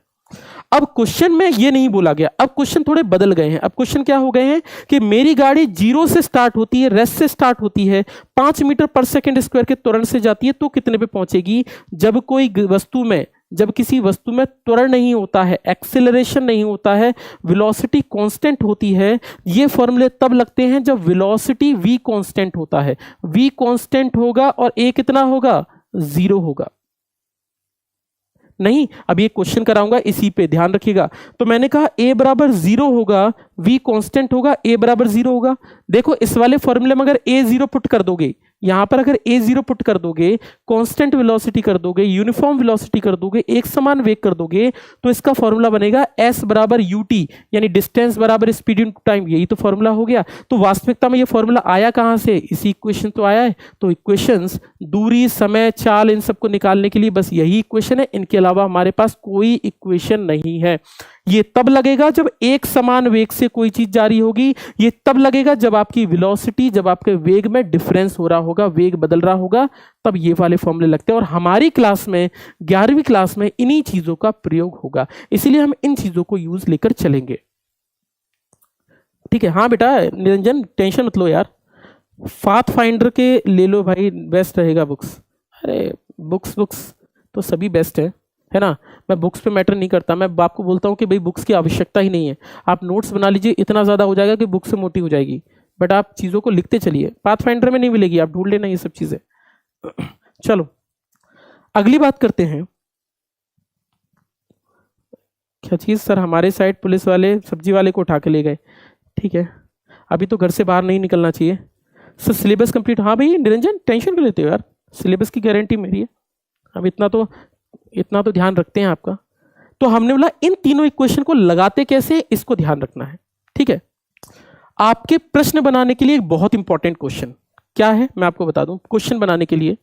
अब क्वेश्चन में ये नहीं बोला गया, अब क्वेश्चन थोड़े बदल गए हैं। अब क्वेश्चन क्या हो गए हैं कि मेरी गाड़ी 0 से स्टार्ट होती है, रेस्ट से स्टार्ट होती है, 5 मीटर पर सेकेंड स्क्वायर के त्वरण से जाती है, तो कितने पे पहुंचेगी? जब कोई वस्तु में जब किसी वस्तु में त्वरण नहीं होता है, एक्सेलरेशन नहीं होता है, वेलोसिटी कांस्टेंट होती है। ये फॉर्मूले तब लगते हैं जब वेलोसिटी v कांस्टेंट होता है। v कांस्टेंट होगा और a कितना होगा, 0 होगा। नहीं, अब ये क्वेश्चन कराऊंगा, इसी पे ध्यान रखिएगा। तो मैंने कहा a बराबर 0 होगा, v कांस्टेंट होगा, a बराबर 0 होगा। देखो इस वाले फॉर्मूले में अगर a 0 पुट कर दोगे, यहां पर अगर a 0 पुट कर दोगे, कांस्टेंट वेलोसिटी कर दोगे, यूनिफॉर्म वेलोसिटी कर दोगे, एक समान वेग कर दोगे, तो इसका फॉर्मूला बनेगा s बराबर ut, यानी डिस्टेंस बराबर स्पीड इनटू टाइम। यही तो फॉर्मूला हो गया। तो वास्तविकता में ये फॉर्मूला आया कहां से, इसी इक्वेशन तो आया है। तो इक्वेशंस, दूरी, समय, चाल, इन सबको निकालने के लिए बस यही इक्वेशन है, इनके अलावा हमारे पास कोई इक्वेशन नहीं है। ये तब लगेगा जब एक समान वेग से कोई चीज जारी होगी, ये तब लगेगा जब आपकी वेलोसिटी, जब आपके वेग में डिफरेंस हो रहा होगा, वेग बदल रहा होगा, तब ये वाले फॉर्मूले लगते हैं। और हमारी क्लास में, 11वीं क्लास में इन्हीं चीजों का प्रयोग होगा, इसीलिए हम इन चीजों को यूज लेकर चलेंगे। ठीक है, हाँ बेटा निरंजन टेंशन मत लो यार, पाथ फाइंडर के ले लो भाई, बेस्ट रहेगा बुक्स। अरे बुक्स तो सभी बेस्ट है ना। मैं बुक्स पे मैटर नहीं करता, मैं आपको बोलता हूँ कि भाई बुक्स की आवश्यकता ही नहीं है। आप नोट्स बना लीजिए, इतना ज़्यादा हो जाएगा कि बुक से मोटी हो जाएगी, बट आप चीज़ों को लिखते चलिए। पाथ फाइंडर में नहीं मिलेगी, आप ढूंढ लेना ये सब चीज़ें। चलो अगली बात करते हैं। क्या चीज़ सर, हमारे साइड पुलिस वाले सब्जी वाले को उठा के ले गए। ठीक है, अभी तो घर से बाहर नहीं निकलना चाहिए। सर सिलेबस कंप्लीट, हाँ भाई निरंजन टेंशन क्यों लेते हो यार, सिलेबस की गारंटी मेरी है। अब इतना तो ध्यान रखते हैं आपका। तो हमने बोला इन तीनों इक्वेशन को लगाते कैसे, इसको ध्यान रखना है। ठीक है, आपके प्रश्न बनाने के लिए एक बहुत इंपॉर्टेंट क्वेश्चन क्या है मैं आपको बता दूं। क्वेश्चन बनाने के लिए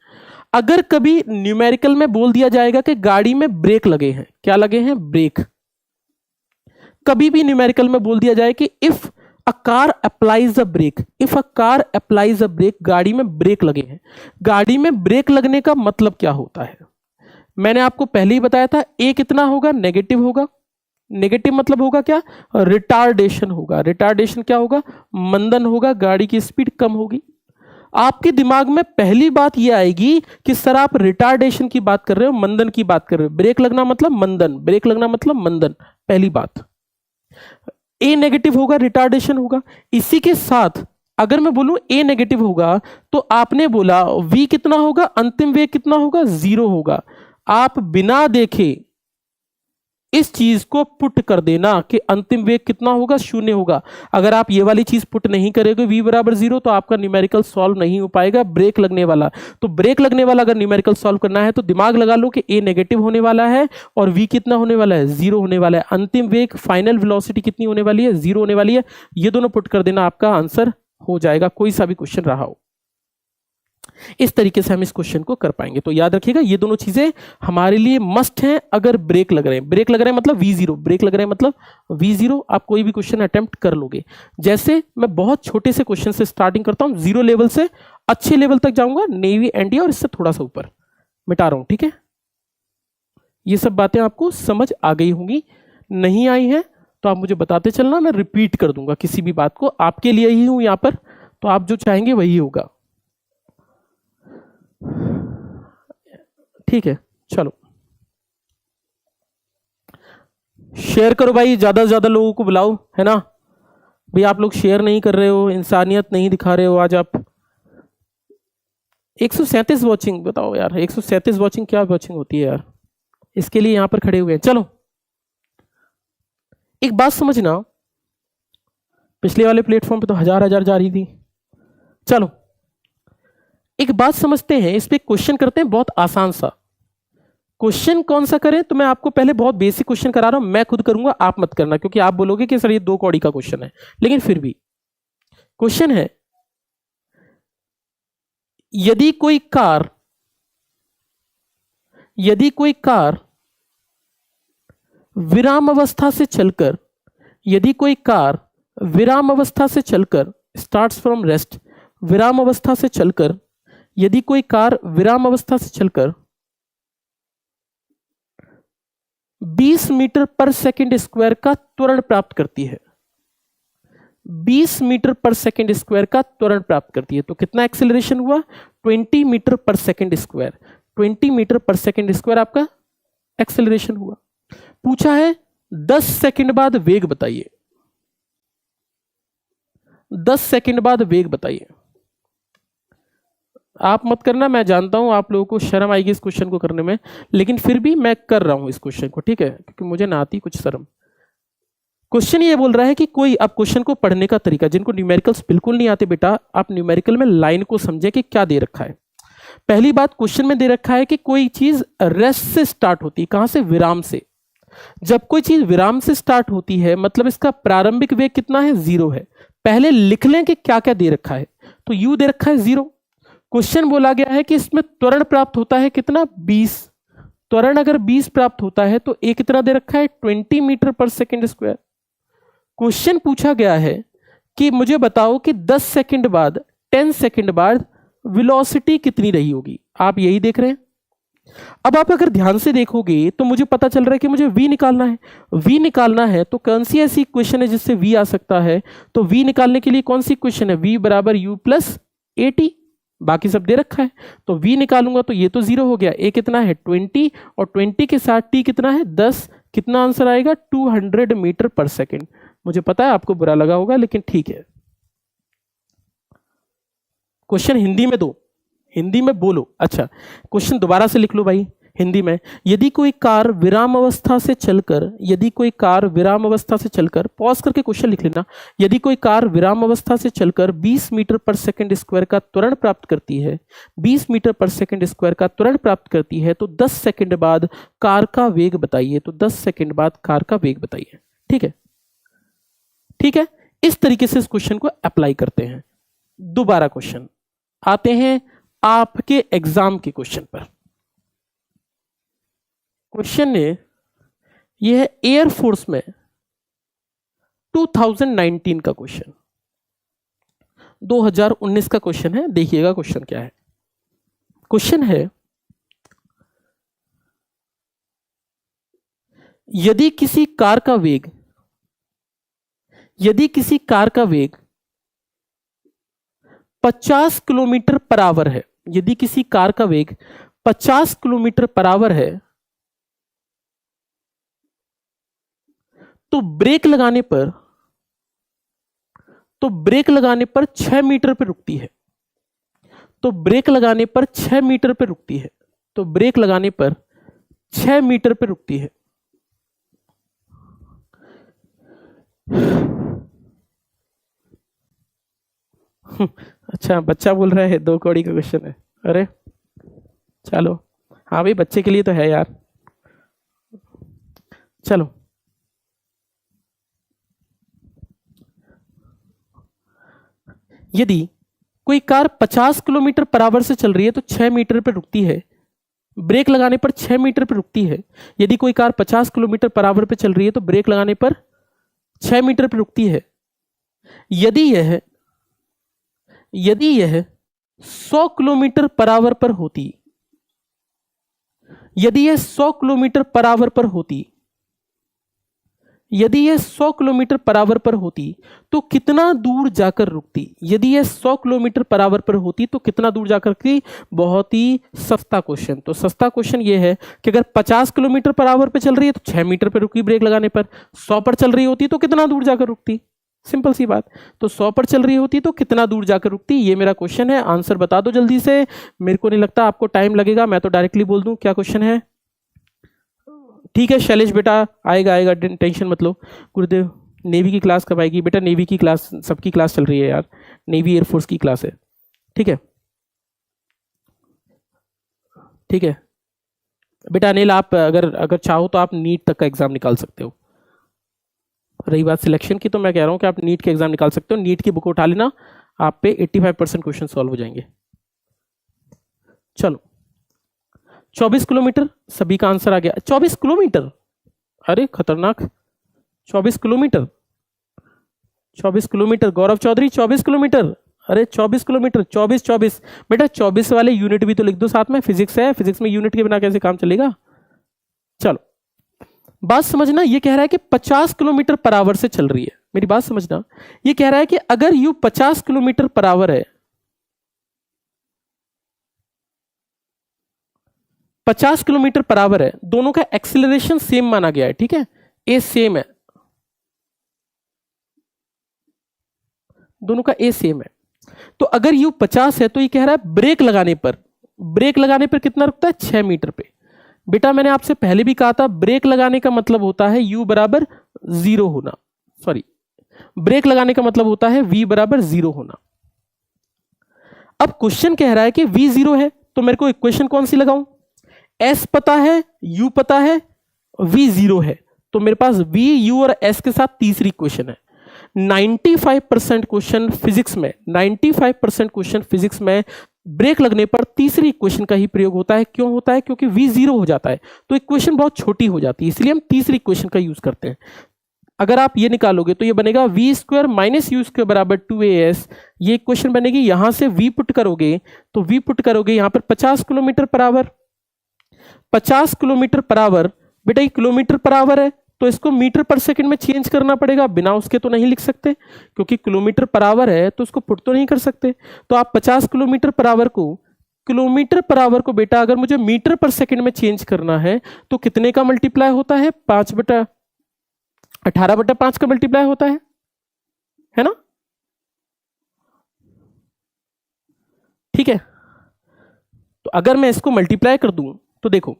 अगर कभी न्यूमेरिकल में बोल दिया जाएगा कि गाड़ी में ब्रेक लगे हैं, क्या लगे हैं, ब्रेक। कभी भी न्यूमेरिकल में बोल दिया जाए कि if a car applies a brake, if a car applies a brake, गाड़ी में ब्रेक लगे हैं। गाड़ी में ब्रेक लगने का मतलब क्या होता है, मैंने आपको पहले ही बताया था। ए कितना होगा, नेगेटिव होगा। नेगेटिव मतलब होगा क्या, रिटार्डेशन होगा। रिटार्डेशन क्या होगा, मंदन होगा, गाड़ी की स्पीड कम होगी। आपके दिमाग में पहली बात यह आएगी कि सर आप रिटार्डेशन की बात कर रहे हो, मंदन की बात कर रहे हो। ब्रेक लगना मतलब मंदन, ब्रेक लगना मतलब मंदन, पहली बात। ए नेगेटिव होगा, रिटार्डेशन होगा। इसी के साथ अगर मैं बोलूं ए नेगेटिव होगा, तो आपने बोला v कितना होगा, अंतिम वेग कितना होगा, 0 होगा। आप बिना देखे इस चीज को पुट कर देना कि अंतिम वेग कितना होगा, 0 होगा। अगर आप ये वाली चीज पुट नहीं करेंगे v बराबर 0, तो आपका न्यूमेरिकल सॉल्व नहीं हो पाएगा। ब्रेक लगने वाला, तो ब्रेक लगने वाला अगर न्यूमेरिकल सॉल्व करना है तो दिमाग लगा लो कि a नेगेटिव होने वाला है और v कितना होने वाला है, 0 होने वाला है। अंतिम वेग, फाइनल वेलोसिटी कितनी होने वाली है, 0 होने वाली है। ये दोनों पुट कर देना, आपका आंसर हो जाएगा, कोई सा भी क्वेश्चन रहा हो। इस तरीके से हम इस क्वेश्चन को कर पाएंगे। तो याद रखिएगा ये दोनों चीजें हमारे लिए मस्ट हैं। अगर ब्रेक लग रहे हैं, ब्रेक लग रहे हैं मतलब v0, ब्रेक लग रहे हैं मतलब v0, आप कोई भी क्वेश्चन अटेम्प्ट कर लोगे। जैसे मैं बहुत छोटे से क्वेश्चन से स्टार्टिंग करता हूं, 0 लेवल से अच्छे लेवल तक जाऊंगा, नेवी एनडीए और इससे थोड़ा सा ऊपर मिटा रहा हूं। ठीक है, ये सब बातें आपको समझ आ गई होंगी। नहीं आई है तो आप मुझे बताते चलना, मैं रिपीट कर दूंगा किसी भी बात को। आपके लिए ही हूं यहां पर, तो आप जो चाहेंगे वही होगा। ठीक है, चलो शेयर करो भाई, ज्यादा से ज्यादा लोगों को बुलाओ, है ना भाई। आप लोग शेयर नहीं कर रहे हो, इंसानियत नहीं दिखा रहे हो आज आप। 137 वॉचिंग, बताओ यार 137 वॉचिंग क्या वॉचिंग होती है यार, इसके लिए यहां पर खड़े हुए हैं। चलो एक बात समझना, पिछले वाले प्लेटफॉर्म पे तो हजार जा रही थी। चलो एक बात समझते हैं, इस पे क्वेश्चन करते हैं, बहुत आसान सा। क्वेश्चन कौन सा करें, तो मैं आपको पहले बहुत बेसिक क्वेश्चन करा रहा हूं, मैं खुद करूंगा, आप मत करना, क्योंकि आप बोलोगे कि सर ये 2 कौड़ी का क्वेश्चन है। लेकिन फिर भी क्वेश्चन है, यदि कोई कार विराम अवस्था से चलकर, यदि कोई कार विराम अवस्था से चलकर, स्टार्ट्स फ्रॉम रेस्ट, विराम अवस्था से चलकर, यदि कोई कार विराम अवस्था से चलकर 20 मीटर पर सेकंड स्क्वायर का त्वरण प्राप्त करती है, 20 मीटर पर सेकंड स्क्वायर का त्वरण प्राप्त करती है, तो कितना एक्सेलरेशन हुआ, 20 मीटर पर सेकंड स्क्वायर। 20 मीटर पर सेकंड स्क्वायर आपका एक्सेलरेशन हुआ। पूछा है 10 सेकंड बाद वेग बताइए, 10 सेकंड बाद वेग बताइए। आप मत करना, मैं जानता हूं आप लोगों को शर्म आएगी इस क्वेश्चन को करने में, लेकिन फिर भी मैं कर रहा हूं इस क्वेश्चन को, ठीक है, क्योंकि मुझे ना आती कुछ शर्म। क्वेश्चन ये बोल रहा है कि कोई, अब क्वेश्चन को पढ़ने का तरीका, जिनको न्यूमेरिकल्स बिल्कुल नहीं आते बेटा, आप न्यूमेरिकल में लाइन को समझे कि क्या दे रखा है। पहली बात, क्वेश्चन में दे रखा है कि कोई चीज रेस्ट से स्टार्ट होती है, कहां से? विराम से। जब कोई चीज विराम से स्टार्ट होती है मतलब इसका प्रारंभिक वेग कितना है? 0 है। पहले लिख लें कि क्या क्या दे रखा है। तो u दे रखा है 0। क्वेश्चन बोला गया है कि इसमें त्वरण प्राप्त होता है कितना? 20। त्वरण अगर 20 प्राप्त होता है तो a कितना दे रखा है? 20 मीटर पर सेकेंड स्क्वायर। क्वेश्चन पूछा गया है कि मुझे बताओ कि 10 सेकंड बाद, 10 सेकंड बाद वेलोसिटी कितनी रही होगी। आप यही देख रहे हैं। अब आप अगर ध्यान से देखोगे तो मुझे पता चल रहा है कि मुझे v निकालना है। v निकालना है तो कौन सी ऐसी इक्वेशन है जिससे v आ सकता है? तो v निकालने के लिए कौन सी इक्वेशन है? v बराबर u प्लस at, बाकी सब दे रखा है। तो v निकालूंगा तो ये तो 0 हो गया। a कितना है? 20, और 20 के साथ t कितना है? 10। कितना आंसर आएगा? 200 मीटर पर सेकेंड। मुझे पता है आपको बुरा लगा होगा, लेकिन ठीक है। क्वेश्चन हिंदी में दो, हिंदी में बोलो। अच्छा, क्वेश्चन दोबारा से लिख लो भाई हिंदी में। यदि कोई कार विराम अवस्था से चलकर, यदि कोई कार विराम अवस्था से चलकर, पॉज करके क्वेश्चन लिख लेना। यदि कोई कार विराम अवस्था से चलकर 20 मीटर पर सेकंड स्क्वायर का त्वरण प्राप्त करती है, 20 मीटर पर सेकंड स्क्वायर का त्वरण प्राप्त करती है, तो 10 सेकंड बाद कार का वेग बताइए। तो 10 सेकंड बाद कार का वेग बताइए। ठीक है, ठीक है। इस तरीके से इस क्वेश्चन को अप्लाई करते हैं। दोबारा क्वेश्चन आते हैं आपके एग्जाम के क्वेश्चन पर। क्वेश्चन ने यह है एयरफोर्स में 2019 का क्वेश्चन, 2019 का क्वेश्चन है। देखिएगा क्वेश्चन क्या है। क्वेश्चन है, यदि किसी कार का वेग, यदि किसी कार का वेग 50 किलोमीटर पर आवर है, यदि किसी कार का वेग 50 किलोमीटर पर आवर है, तो ब्रेक लगाने पर, तो ब्रेक लगाने पर 6 मीटर पर रुकती है। तो ब्रेक लगाने पर 6 मीटर पर रुकती है। तो ब्रेक लगाने पर 6 मीटर पर रुकती है। अच्छा, बच्चा बोल रहा है 2 कौड़ी का क्वेश्चन है। अरे चलो, हाँ भाई, बच्चे के लिए तो है यार। चलो, यदि कोई कार 50 किलोमीटर पर आवर से चल रही है तो 6 मीटर पर रुकती है। ब्रेक लगाने पर 6 मीटर पर रुकती है। यदि कोई कार 50 किलोमीटर पर आवर पर चल रही है तो ब्रेक लगाने पर 6 मीटर पर रुकती है। यदि यह 100 किलोमीटर पर आवर पर होती, यदि यह 100 किलोमीटर पर आवर पर होती, यदि यह 100 किलोमीटर पर आवर पर होती तो कितना दूर जाकर रुकती? यदि यह 100 किलोमीटर पर आवर पर होती तो कितना दूर जाकर रुकती? बहुत ही सस्ता क्वेश्चन। तो सस्ता क्वेश्चन यह है कि अगर 50 किलोमीटर पर आवर पर चल रही है तो 6 मीटर पर रुकी ब्रेक लगाने पर। 100 पर चल रही होती तो कितना दूर जाकर रुकती? सिंपल सी बात। तो 100 पर चल रही होती तो कितना दूर जाकर रुकती? ये मेरा क्वेश्चन है। आंसर बता दो जल्दी से। मेरे को नहीं लगता आपको टाइम लगेगा, मैं तो डायरेक्टली बोल दूं क्या क्वेश्चन है। ठीक है शैलेश बेटा, आएगा आएगा, टेंशन मत लो। गुरुदेव, नेवी की क्लास कब आएगी? बेटा नेवी की क्लास, सबकी क्लास चल रही है यार, नेवी एयरफोर्स की क्लास है। ठीक है, ठीक है बेटा। अनिल, आप अगर चाहो तो आप नीट तक का एग्जाम निकाल सकते हो। रही बात सिलेक्शन की, तो मैं कह रहा हूं कि आप नीट के एग्जाम निकाल सकते हो। नीट की बुक उठा लेना, आप पे 85% क्वेश्चन सॉल्व हो जाएंगे। चलो, 24 किलोमीटर, सभी का आंसर आ गया। 24 किलोमीटर, अरे खतरनाक। 24 किलोमीटर, 24 किलोमीटर। गौरव चौधरी 24 किलोमीटर, अरे 24 किलोमीटर, 24 बेटा 24 वाले यूनिट भी तो लिख दो साथ में, फिजिक्स है, फिजिक्स में यूनिट के बिना कैसे काम चलेगा। चलो, बात समझना। ये कह रहा है कि 50 किलोमीटर पर आवर से चल रही है। मेरी बात समझना, ये कह रहा है कि अगर यू 50 किलोमीटर पर आवर है, 50 किलोमीटर पर आवर है, दोनों का एक्सीलरेशन सेम माना गया है, ठीक है, ए सेम है, दोनों का ए सेम है। तो अगर यू 50 है तो ये कह रहा है ब्रेक लगाने पर कितना रुकता है, 6 मीटर पे। बेटा मैंने आपसे पहले भी कहा था ब्रेक लगाने का मतलब होता है u बराबर 0 होना, सॉरी ब्रेक लगाने का मतलब होता है v बराबर 0 होना। अब क्वेश्चन कह रहा है कि v 0 है तो मेरे को इक्वेशन कौन सी लगाऊं, s पता है, u पता है, v 0 है, तो मेरे पास v, u और s के साथ तीसरी इक्वेशन है। 95% क्वेश्चन फिजिक्स में, 95% क्वेश्चन फिजिक्स में ब्रेक लगने पर तीसरी इक्वेशन का ही प्रयोग होता है। क्यों होता है, क्योंकि v 0 हो जाता है तो इक्वेशन बहुत छोटी हो जाती है, इसलिए हम तीसरी इक्वेशन का यूज करते हैं। अगर आप ये निकालोगे तो ये बनेगा v square minus you square बराबर 2as, ये इक्वेशन बनेगी। यहां से v पुट करोगे तो v पुट करोगे यहां पर 50 kilometre per hour, 50 kilometre per hour, बेटा ये किलोमीटर पर आवर है तो इसको मीटर पर सेकंड में चेंज करना पड़ेगा, बिना उसके तो नहीं लिख सकते, क्योंकि किलोमीटर पर आवर है तो उसको पुट तो नहीं कर सकते। तो आप 50 किलोमीटर पर आवर को बेटा अगर मुझे मीटर पर सेकंड में चेंज करना है तो कितने का मल्टीप्लाई होता है, 5/18/5 का मल्टीप्लाई होता है ना, ठीक है। तो अगर मैं इसको मल्टीप्लाई कर दूं तो देखो,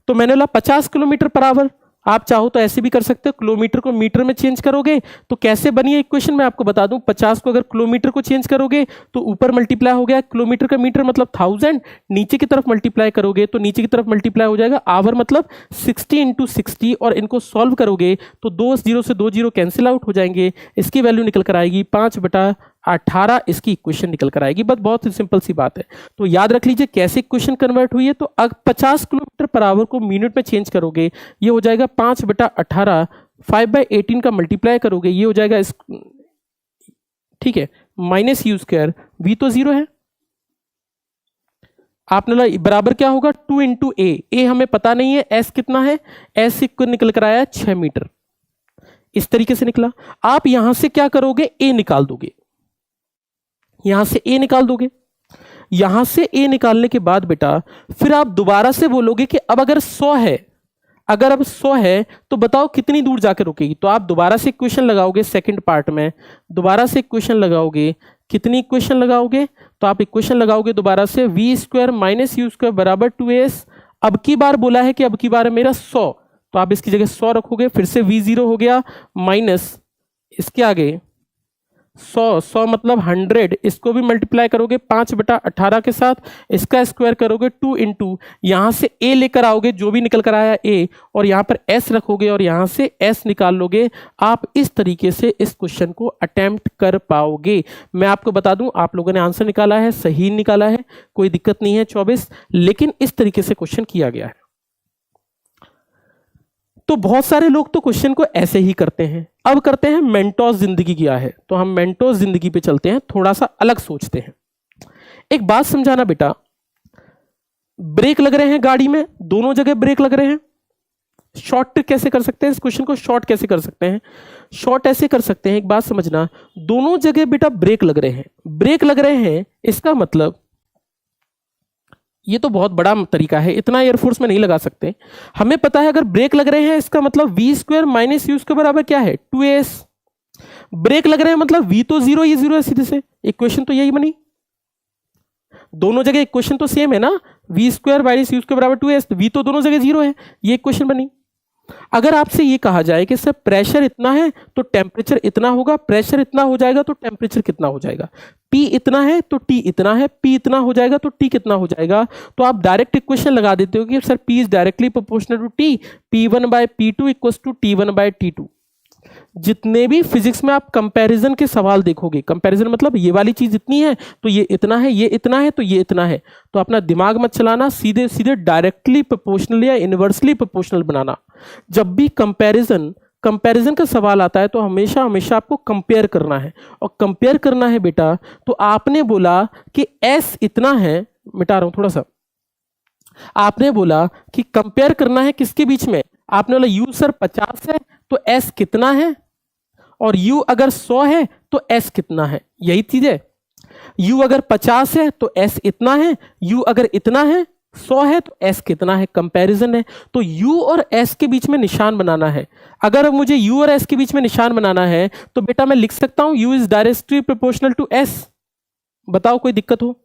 तो मैंने बोला 50 किलोमीटर पर आवर, आप चाहो तो ऐसे भी कर सकते हो, किलोमीटर को मीटर में चेंज करोगे तो कैसे बनी है इक्वेशन मैं आपको बता दूं। 50 को अगर किलोमीटर को चेंज करोगे तो ऊपर मल्टीप्लाई हो गया, किलोमीटर का मीटर मतलब 1000, नीचे की तरफ मल्टीप्लाई करोगे तो नीचे की तरफ मल्टीप्लाई हो जाएगा आवर मतलब 60 इंटू 60, और इनको सॉल्व करोगे तो 2 0 से 2 0 कैंसिल आउट हो जाएंगे, इसकी वैल्यू निकल कर आएगी 5/18, इसकी इक्वेशन निकल कर आएगी। बस बहुत ही सिंपल सी बात है। तो याद रख लीजिए कैसे इक्वेशन कन्वर्ट हुई है, तो अब 50 किलोमीटर पर आवर को मिनट में चेंज करोगे, ये हो जाएगा 5/18, 5/18 का मल्टीप्लाई करोगे ये हो जाएगा ठीक है, माइनस यू स्क्वायर, v तो 0 है, आपने बराबर क्या होगा 2 इंटू ए हमें पता नहीं है, s कितना है, s निकल कर आया 6 मीटर, इस तरीके से निकला। आप यहां से क्या करोगे, a निकाल दोगे, यहां से a निकाल दोगे, यहां से a निकालने के बाद बेटा फिर आप दोबारा से बोलोगे कि अब अगर 100 है, अगर अब 100 है तो बताओ कितनी दूर जाकर रुकेगी। तो आप दोबारा से इक्वेशन लगाओगे, सेकंड पार्ट में दोबारा से इक्वेशन लगाओगे, कितनी इक्वेशन लगाओगे, तो आप इक्वेशन लगाओगे दोबारा से v square minus you square बराबर 2as। अब की बार बोला है कि अब की बार है मेरा 100, तो आप इसकी जगह 100 रखोगे, फिर से v 0 हो गया माइनस इसके आगे 100 मतलब 100, इसको भी मल्टीप्लाई करोगे 5/18 के साथ, इसका स्क्वायर करोगे 2 इंटू यहां से a लेकर आओगे, जो भी निकल कर आया a, और यहां पर s रखोगे और यहां से s निकाल लोगे। आप इस तरीके से इस क्वेश्चन को अटेम्प्ट कर पाओगे। मैं आपको बता दूं आप लोगों ने आंसर निकाला है, सही निकाला है, कोई दिक्कत नहीं है 24, लेकिन इस तरीके से क्वेश्चन किया गया है। तो बहुत सारे लोग तो क्वेश्चन को ऐसे ही करते हैं। अब करते हैं मेंटोस जिंदगी क्या है, तो हम मेंटोस जिंदगी पे चलते हैं, थोड़ा सा अलग सोचते हैं। एक बात समझाना बेटा, ब्रेक लग रहे हैं गाड़ी में, दोनों जगह ब्रेक लग रहे हैं, शॉर्ट कैसे कर सकते हैं, इस क्वेश्चन को शॉर्ट कैसे कर सकते हैं, शॉर्ट ऐसे कर सकते हैं, एक बात समझना, दोनों जगह बेटा ब्रेक लग रहे हैं, ब्रेक लग रहे हैं इसका मतलब ये तो बहुत बड़ा तरीका है, इतना एयरफोर्स में नहीं लगा सकते। हमें पता है अगर ब्रेक लग रहे हैं इसका मतलब v square minus you square बराबर क्या है 2as। ब्रेक लग रहे हैं मतलब v तो 0, ये 0 है, सीधे से इक्वेशन तो यही बनी, दोनों जगह इक्वेशन तो सेम है ना, v square minus you square बराबर 2as, v तो दोनों जगह 0 है, ये इक्वेशन बनी। अगर आपसे ये कहा जाए कि सर प्रेशर इतना है तो टेम्परेचर इतना होगा, प्रेशर इतना हो जाएगा तो टेम्परेचर कितना हो जाएगा, P इतना है तो T इतना है, P इतना हो जाएगा तो T कितना हो जाएगा, तो आप डायरेक्ट इक्वेशन लगा देते हो कि sir P is directly proportional to T, P1/P2 equals to T1/T2। जितने भी फिजिक्स में आप कंपैरिजन के सवाल देखोगे, कंपैरिजन मतलब ये वाली चीज इतनी है तो ये इतना है, ये इतना है तो ये इतना है, तो अपना दिमाग मत चलाना, सीधे सीधे डायरेक्टली प्रोपोर्शनल या इनवर्सली प्रोपोर्शनल बनाना। जब भी कंपैरिजन का सवाल आता है तो हमेशा हमेशा आपको कंपेयर करना है, और कंपेयर करना है बेटा तो आपने बोला कि S इतना है, मिटा रहा हूं थोड़ा सा, आपने बोला कि कंपेयर करना है किसके बीच में, आपने बोला U सर 50 है तो S कितना है, और U अगर 100 है तो S कितना है, यही चीज है। U अगर 50 है तो S इतना है, U अगर इतना है 100 है तो s कितना है, कंपैरिजन है। तो u और s के बीच में निशान बनाना है। अगर मुझे u और s के बीच में निशान बनाना है तो बेटा मैं लिख सकता हूं u is directly proportional to s। बताओ कोई दिक्कत हो?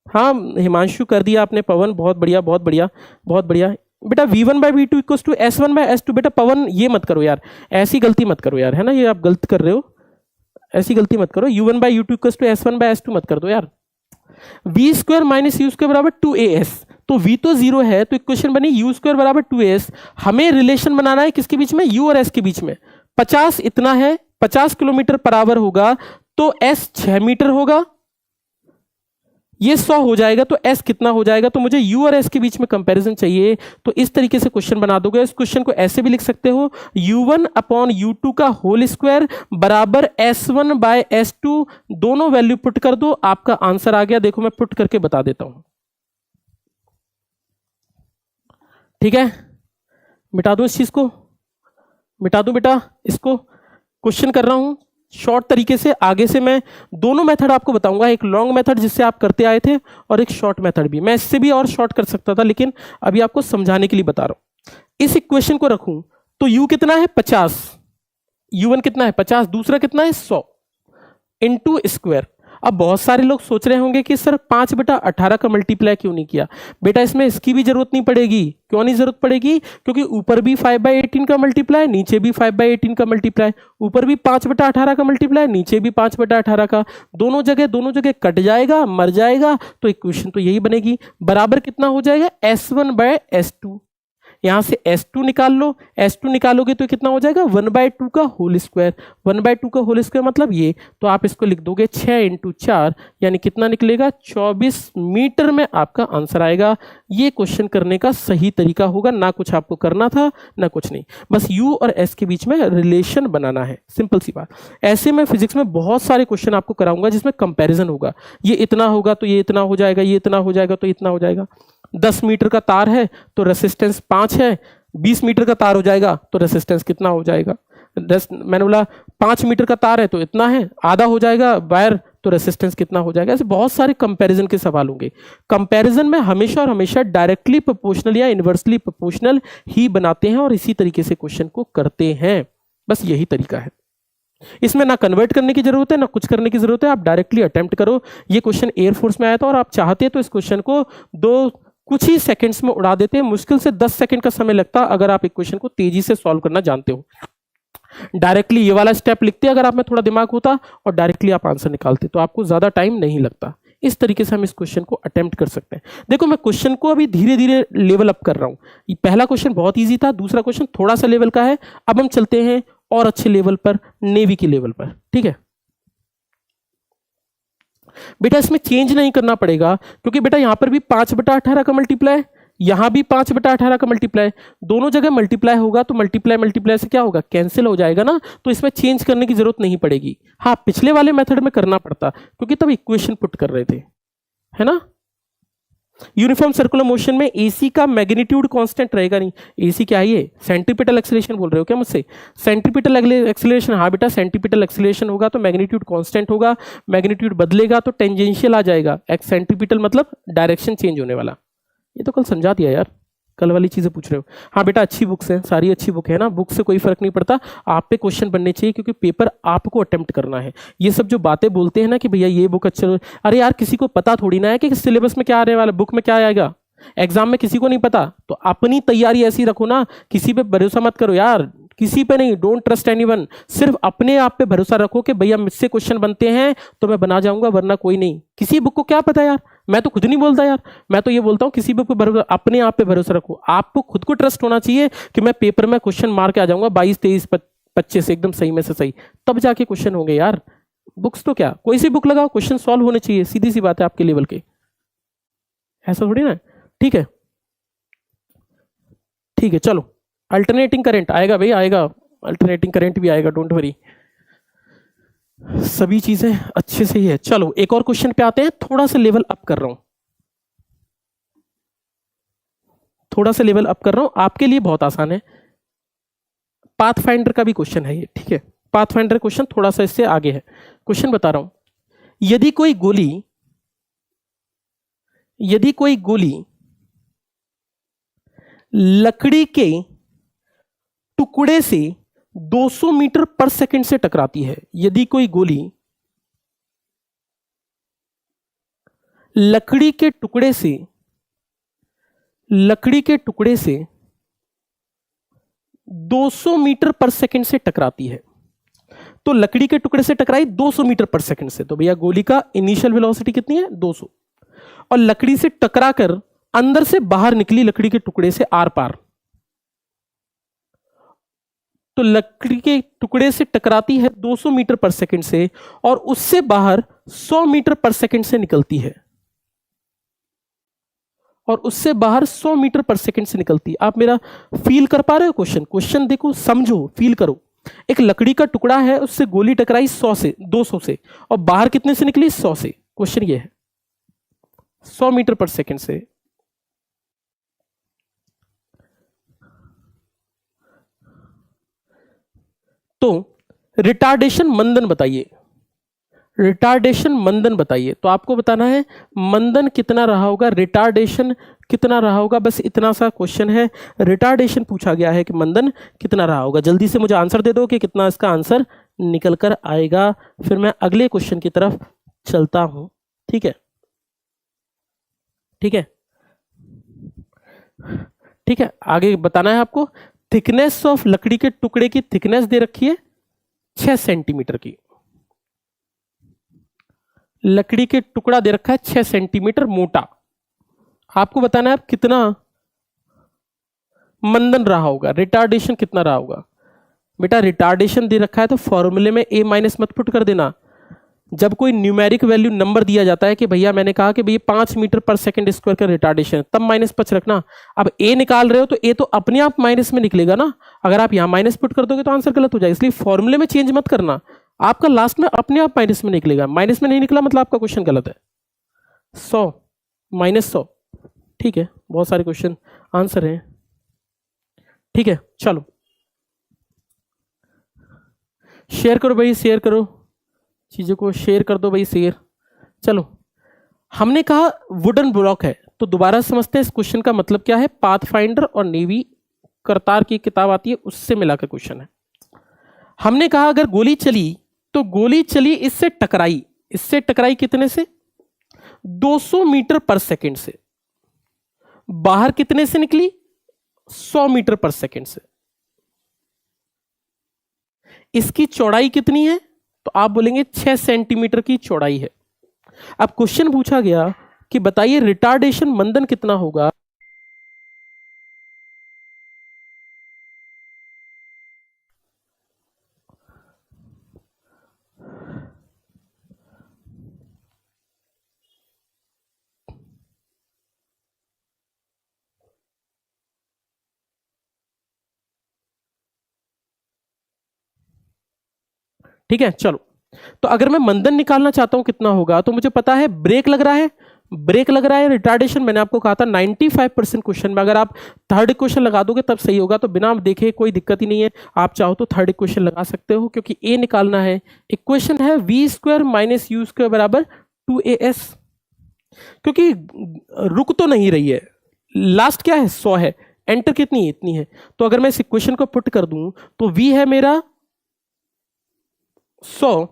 हाँ हिमांशु कर दिया आपने, पवन बहुत बढ़िया बहुत बढ़िया बहुत बढ़िया। बेटा v1 by V two equal to s1 by s2। बेटा पवन ये मत करो यार, ऐसी गलती मत करो यार, है ना, ये आप गलत कर रहे हो, ऐसी गलती मत करो। u1 by u2 equal to s1 by s2 मत कर दो यार। V square minus you square बराबर 2as, तो v तो जीरो है तो इक्वेशन बनी u स्क्वायर बराबर 2as। हमें रिलेशन बनाना है किसके बीच में, u और s के बीच में। 50 इतना है, 50 किलोमीटर पर आवर होगा तो s 6 मीटर होगा, ये 100 हो जाएगा तो s कितना हो जाएगा। तो मुझे u और s के बीच में कंपैरिजन चाहिए, तो इस तरीके से क्वेश्चन बना दोगे। इस क्वेश्चन को ऐसे भी लिख सकते हो, u1 अपॉन u2 का होल स्क्वायर बराबर s1 बाय s2, दोनों वैल्यू पुट कर दो, आपका आंसर आ गया। देखो मैं पुट करके बता देता हूं, ठीक है। मिटा दो इस चीज को, मिटा दो बेटा इसको। क्वेश्चन कर रहा हूं शॉर्ट तरीके से, आगे से मैं दोनों मेथड आपको बताऊंगा, एक लॉन्ग मेथड जिससे आप करते आए थे और एक शॉर्ट मेथड भी। मैं इससे भी और शॉर्ट कर सकता था लेकिन अभी आपको समझाने के लिए बता रहा हूं। इस इक्वेशन को रखूं तो u कितना है 50, u1 कितना है 50, दूसरा कितना है 100 इनटू स्क्वायर। अब बहुत सारे लोग सोच रहे होंगे कि सर 5/18 का मल्टीप्लाई क्यों नहीं किया। बेटा इसमें इसकी भी जरूरत नहीं पड़ेगी। क्यों नहीं जरूरत पड़ेगी? क्योंकि ऊपर भी 5/18 का मल्टीप्लाई, नीचे भी 5/18 का मल्टीप्लाई, ऊपर भी 5/18 का मल्टीप्लाई, नीचे भी 5/18 का, दोनों जगह कट जाएगा, मर जाएगा। तो इक्वेशन तो यही बनेगी, बराबर कितना हो जाएगा s1 बाय s2। यहां से s2 निकाल लो, s2 निकालोगे तो कितना हो जाएगा 1/2 का होल स्क्वायर। 1/2 का होल स्क्वायर मतलब ये, तो आप इसको लिख दोगे 6 × 4 यानी कितना निकलेगा 24 मीटर में आपका आंसर आएगा। ये क्वेश्चन करने का सही तरीका होगा, ना कुछ आपको करना था ना कुछ नहीं, बस u और s के बीच में रिलेशन बनाना है, सिंपल सी बात। ऐसे में फिजिक्स में बहुत सारे क्वेश्चन आपको कराऊंगा जिसमें कंपैरिजन होगा, ये इतना होगा तो ये इतना हो जाएगा, ये इतना हो जाएगा तो इतना हो जाएगा। 10 मीटर का तार है तो रेसिस्टेंस 5 है, 20 मीटर का तार हो जाएगा तो रेसिस्टेंस कितना हो जाएगा। मैंने बोला 5 मीटर का तार है तो इतना है, आधा हो जाएगा वायर तो रेसिस्टेंस कितना हो जाएगा। ऐसे बहुत सारे कंपैरिजन के सवाल होंगे। कंपैरिजन में हमेशा और हमेशा डायरेक्टली प्रोपोर्शनल या इनवर्सली प्रोपोर्शनल ही बनाते हैं और इसी तरीके से क्वेश्चन को करते हैं, बस यही तरीका है। इसमें ना कन्वर्ट करने की जरूरत है ना कुछ करने की जरूरत है, आप डायरेक्टली अटेम्प्ट करो। ये क्वेश्चन एयरफोर्स में आया था और आप चाहते तो इस क्वेश्चन को कुछ ही सेकंड्स में उड़ा देते हैं, मुश्किल से 10 सेकंड का समय लगता अगर आप इक्वेशन को तेजी से सॉल्व करना जानते हो। डायरेक्टली ये वाला स्टेप लिखते अगर आप में थोड़ा दिमाग होता और डायरेक्टली आप आंसर निकालते तो आपको ज्यादा टाइम नहीं लगता। इस तरीके से हम इस क्वेश्चन को अटेम्प्ट कर सकते हैं। देखो मैं क्वेश्चन को अभी धीरे धीरे लेवल अप कर रहा हूं। पहला क्वेश्चन बहुत ईजी था, दूसरा क्वेश्चन थोड़ा सा लेवल का है। अब हम चलते हैं और अच्छे लेवल पर, नेवी के लेवल पर, ठीक है। बेटा इसमें चेंज नहीं करना पड़ेगा क्योंकि बेटा यहां पर भी 5/18 का मल्टीप्लाई, यहां भी 5/18 का मल्टीप्लाई, दोनों जगह मल्टीप्लाई होगा तो मल्टीप्लाई मल्टीप्लाई से क्या होगा कैंसिल हो जाएगा ना, तो इसमें चेंज करने की जरूरत नहीं पड़ेगी। हाँ पिछले वाले मेथड में करना पड़ता क्योंकि तब इक्वेशन पुट कर रहे थे, है ना। यूनिफॉर्म सर्कुलर मोशन में एसी का मैग्नीट्यूड कांस्टेंट रहेगा नहीं। एसी क्या है ये, सेंट्रीपिटल एक्सेलरेशन बोल रहे हो क्या मुझसे? सेंट्रीपिटल एक्सेलरेशन, हाँ बेटा सेंट्रीपिटल एक्सेलरेशन होगा तो मैग्नीट्यूड कांस्टेंट होगा, मैग्नीट्यूड बदलेगा तो टेंजेंशियल आ जाएगा। सेंट्रीपिटल मतलब डायरेक्शन चेंज होने वाला। ये तो कल समझा दिया यार, कल वाली चीजें पूछ रहे हो। हाँ बेटा अच्छी बुक्स हैं, सारी अच्छी बुक है ना, बुक से कोई फर्क नहीं पड़ता, आप पे क्वेश्चन बनने चाहिए क्योंकि पेपर आपको अटेम्प्ट करना है। ये सब जो बातें बोलते हैं ना कि भैया ये बुक अच्छा, अरे यार किसी को पता थोड़ी ना है कि सिलेबस में क्या आने वाला, बुक में क्या आएगा, एग्जाम में किसी को नहीं पता। तो अपनी तैयारी ऐसी रखो ना, किसी पे भरोसा मत करो यार, किसी पे नहीं, डोंट ट्रस्ट एनीवन, सिर्फ अपने आप पे भरोसा रखो कि भैया मुझसे क्वेश्चन बनते हैं तो मैं बना जाऊंगा वरना कोई नहीं। किसी बुक को क्या पता यार, मैं तो खुद नहीं बोलता यार, मैं तो ये बोलता हूं किसी बुक पे भरोसा, अपने आप पे भरोसा रखो। आपको खुद को ट्रस्ट होना चाहिए कि मैं पेपर में क्वेश्चन मार के आ जाऊंगा 22, 23, 25 एकदम सही में से सही, तब जाके क्वेश्चन होंगे यार। बुक्स तो क्या, कोई सी बुक लगाओ, क्वेश्चन सॉल्व होने चाहिए, सीधी सी बात है आपके लेवल के, ऐसा थोड़ी ना। ठीक है ठीक है, चलो अल्टरनेटिंग करंट आएगा भाई, आएगा अल्टरनेटिंग करंट भी आएगा, डोंट वरी, सभी चीजें अच्छे से ही है। चलो एक और क्वेश्चन पे आते हैं, थोड़ा सा लेवल अप कर रहा हूं, थोड़ा सा लेवल अप कर रहा हूं आपके लिए, बहुत आसान है। पाथफाइंडर का भी क्वेश्चन है ये, ठीक है। पाथफाइंडर क्वेश्चन थोड़ा सा इससे आगे है। क्वेश्चन बता रहा हूं, यदि कोई गोली यदि कोई गोली लकड़ी के टुकड़े से 200 मीटर पर सेकंड से टकराती है, यदि कोई गोली लकड़ी के टुकड़े से 200 मीटर पर सेकंड से टकराती है, तो लकड़ी के टुकड़े से टकराई 200 मीटर पर सेकंड से, तो भैया गोली का इनिशियल वेलोसिटी कितनी है 200, और लकड़ी से टकराकर अंदर से बाहर निकली लकड़ी के टुकड़े से आर पार, तो लकड़ी के टुकड़े से टकराती है 200 मीटर पर सेकंड से और उससे बाहर 100 मीटर पर सेकंड से निकलती है, और उससे बाहर 100 मीटर पर सेकंड से निकलती है। आप मेरा फील कर पा रहे हो क्वेश्चन देखो, समझो, फील करो। एक लकड़ी का टुकड़ा है, उससे गोली टकराई 100 से 200 से, और बाहर कितने से निकली 100 से। क्वेश्चन ये है 100 मीटर पर सेकंड से। तो रिटार्डेशन मंदन बताइए, रिटार्डेशन मंदन बताइए। तो आपको बताना है मंदन कितना रहा होगा, रिटार्डेशन कितना रहा होगा, बस इतना सा क्वेश्चन है। रिटार्डेशन पूछा गया है कि मंदन कितना रहा होगा। जल्दी से मुझे आंसर दे दो कि कितना इसका आंसर निकल कर आएगा, फिर मैं अगले क्वेश्चन की तरफ चलता हूं। ठीक है, ठीक है, ठीक है। आगे बताना है आपको। थिकनेस ऑफ लकड़ी के टुकड़े की थिकनेस दे रखी है 6 सेंटीमीटर की, लकड़ी के टुकड़ा दे रखा है 6 सेंटीमीटर मोटा। आपको बताना है आप कितना मंदन रहा होगा, रिटार्डेशन कितना रहा होगा। बेटा रिटार्डेशन दे रखा है तो फॉर्मूले में a माइनस मत पुट कर देना। जब कोई न्यूमेरिक वैल्यू नंबर दिया जाता है कि भैया मैंने कहा कि भैया 5 मीटर पर सेकंड स्क्वायर का रिटार्डेशन, तब माइनस 5 रखना। अब a निकाल रहे हो तो a तो अपने आप माइनस में निकलेगा ना, अगर आप यहां माइनस पुट कर दोगे तो आंसर गलत हो जाएगा, इसलिए फॉर्मूले में चेंज मत करना, आपका लास्ट में अपने आप माइनस में निकलेगा। माइनस में नहीं निकला मतलब आपका क्वेश्चन गलत है। 100 माइनस 100, ठीक है, बहुत सारे क्वेश्चन आंसर हैं। ठीक है, चलो शेयर करो भाई, शेयर करो चीजों को, शेयर कर दो भाई, शेयर। चलो हमने कहा वुडन ब्लॉक है, तो दोबारा समझते हैं इस क्वेश्चन का मतलब क्या है। पाथफाइंडर और नेवी करतार की किताब आती है, उससे मिलाकर क्वेश्चन है। हमने कहा अगर गोली चली तो गोली चली इससे टकराई, इससे टकराई कितने से 200 मीटर पर सेकंड से, बाहर कितने से निकली 100 मीटर पर सेकंड से। इसकी चौड़ाई कितनी है, तो आप बोलेंगे 6 सेंटीमीटर की चौड़ाई है। अब क्वेश्चन पूछा गया कि बताइए रिटार्डेशन मंदन कितना होगा। ठीक है, चलो तो अगर मैं मंदन निकालना चाहता हूं कितना होगा, तो मुझे पता है ब्रेक लग रहा है, ब्रेक लग रहा है। रिटार्डेशन मैंने आपको कहा था 95% क्वेश्चन में अगर आप थर्ड इक्वेशन लगा दोगे तब सही होगा, तो बिना देखे कोई दिक्कत ही नहीं है। आप चाहो तो थर्ड इक्वेशन लगा सकते हो, क्योंकि ए निकालना है। इक्वेशन है V square minus you square बराबर 2as, क्योंकि रुक तो नहीं रही है, लास्ट क्या है 100 है, एंटर कितनी है इतनी है। तो अगर मैं इस इक्वेशन को पुट कर दूं तो वी है मेरा 100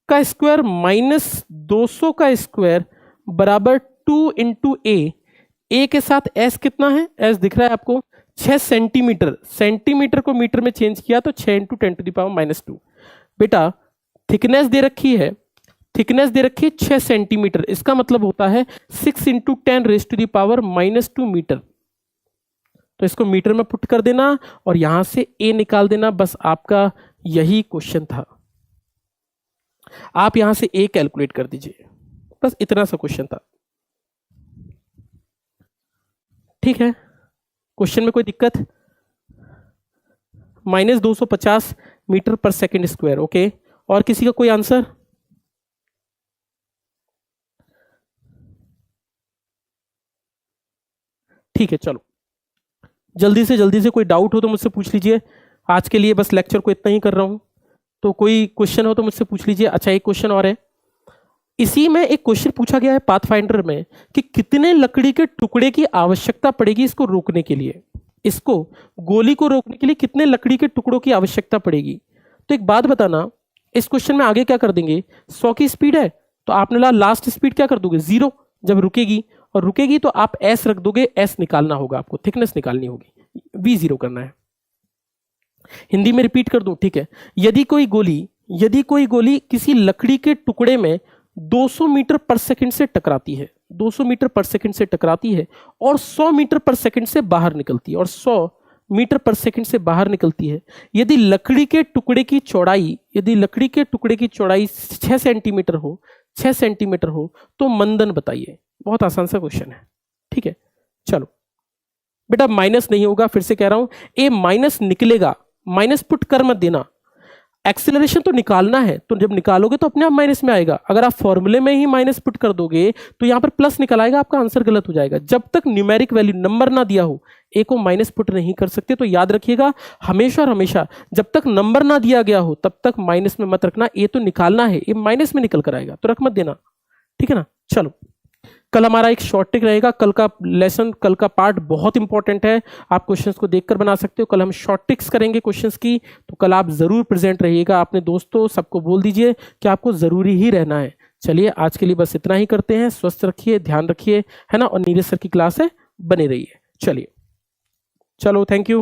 का स्क्वायर माइनस 200 का स्क्वायर बराबर 2 इंटू ए के साथ एस कितना है, एस दिख रहा है आपको 6 सेंटीमीटर, सेंटीमीटर को मीटर में चेंज किया तो 6 into 10 to the power minus 2। बेटा थिकनेस दे रखी है, थिकनेस दे रखी है 6 सेंटीमीटर, इसका मतलब होता है 6 into 10 raise to the power minus 2 metre. तो इसको मीटर में पुट कर देना और यहां से ए निकाल देना, बस आपका यही क्वेश्चन था। आप यहां से ए कैलकुलेट कर दीजिए, बस इतना सा क्वेश्चन था। ठीक है, क्वेश्चन में कोई दिक्कत, माइनस 250 मीटर पर सेकंड स्क्वायर। ओके, और किसी का कोई आंसर? ठीक है, चलो जल्दी से कोई डाउट हो तो मुझसे पूछ लीजिए। आज के लिए बस लेक्चर को इतना ही कर रहा हूं, तो कोई क्वेश्चन हो तो मुझसे पूछ लीजिए। अच्छा एक क्वेश्चन और है, इसी में एक क्वेश्चन पूछा गया है पाथफाइंडर में कि कितने लकड़ी के टुकड़े की आवश्यकता पड़ेगी इसको रोकने के लिए, इसको गोली को रोकने के लिए कितने लकड़ी के टुकड़ों की आवश्यकता पड़ेगी। तो एक बात बताना, इस क्वेश्चन में आगे क्या कर देंगे, 100 की स्पीड है तो आपने लास्ट स्पीड क्या कर दोगे 0, जब रुकेगी और रुकेगी तो आप एस रख दोगे, एस निकालना होगा आपको, थिकनेस निकालनी होगी, V0 करना है। हिंदी में रिपीट कर दूं, ठीक है। यदि कोई गोली किसी लकड़ी के टुकड़े में 200 मीटर पर सेकंड से टकराती है, 200 मीटर पर सेकंड से टकराती है और 100 मीटर पर सेकंड से बाहर निकलती है, और 100 मीटर पर सेकंड से बाहर निकलती है, यदि लकड़ी के टुकड़े की चौड़ाई 6 सेंटीमीटर हो, 6 सेंटीमीटर हो तो मंदन बताइए। बहुत आसान सा क्वेश्चन है, ठीक है। चलो बेटा माइनस नहीं होगा, फिर से कह रहा हूं, ए माइनस निकलेगा, माइनस पुट कर मत देना, एक्सेलरेशन तो निकालना है, तो जब निकालोगे तो अपने आप माइनस में आएगा। अगर आप फॉर्मूले में ही माइनस पुट कर दोगे तो यहां पर प्लस निकल आएगा, आपका आंसर गलत हो जाएगा। जब तक न्यूमेरिक वैल्यू नंबर ना दिया हो ए को माइनस पुट नहीं कर सकते। तो याद रखिएगा हमेशा और हमेशा जब तक नंबर ना दिया गया हो तब तक माइनस में मत रखना, ए तो निकालना है, ए माइनस में निकल कर आएगा तो रख मत देना, ठीक है ना। चलो कल हमारा एक शॉर्ट ट्रिक रहेगा, कल का लेसन, कल का पार्ट बहुत इंपॉर्टेंट है, आप क्वेश्चंस को देखकर बना सकते हो। कल हम शॉर्ट ट्रिक्स करेंगे क्वेश्चंस की, तो कल आप जरूर प्रेजेंट रहिएगा। अपने दोस्तों सबको बोल दीजिए कि आपको जरूरी ही रहना है। चलिए आज के लिए बस इतना ही करते हैं, स्वस्थ रखिए, ध्यान रखिए, है ना, और नीरज सर की क्लास है, बने रहिए। चलिए, चलो, थैंक यू।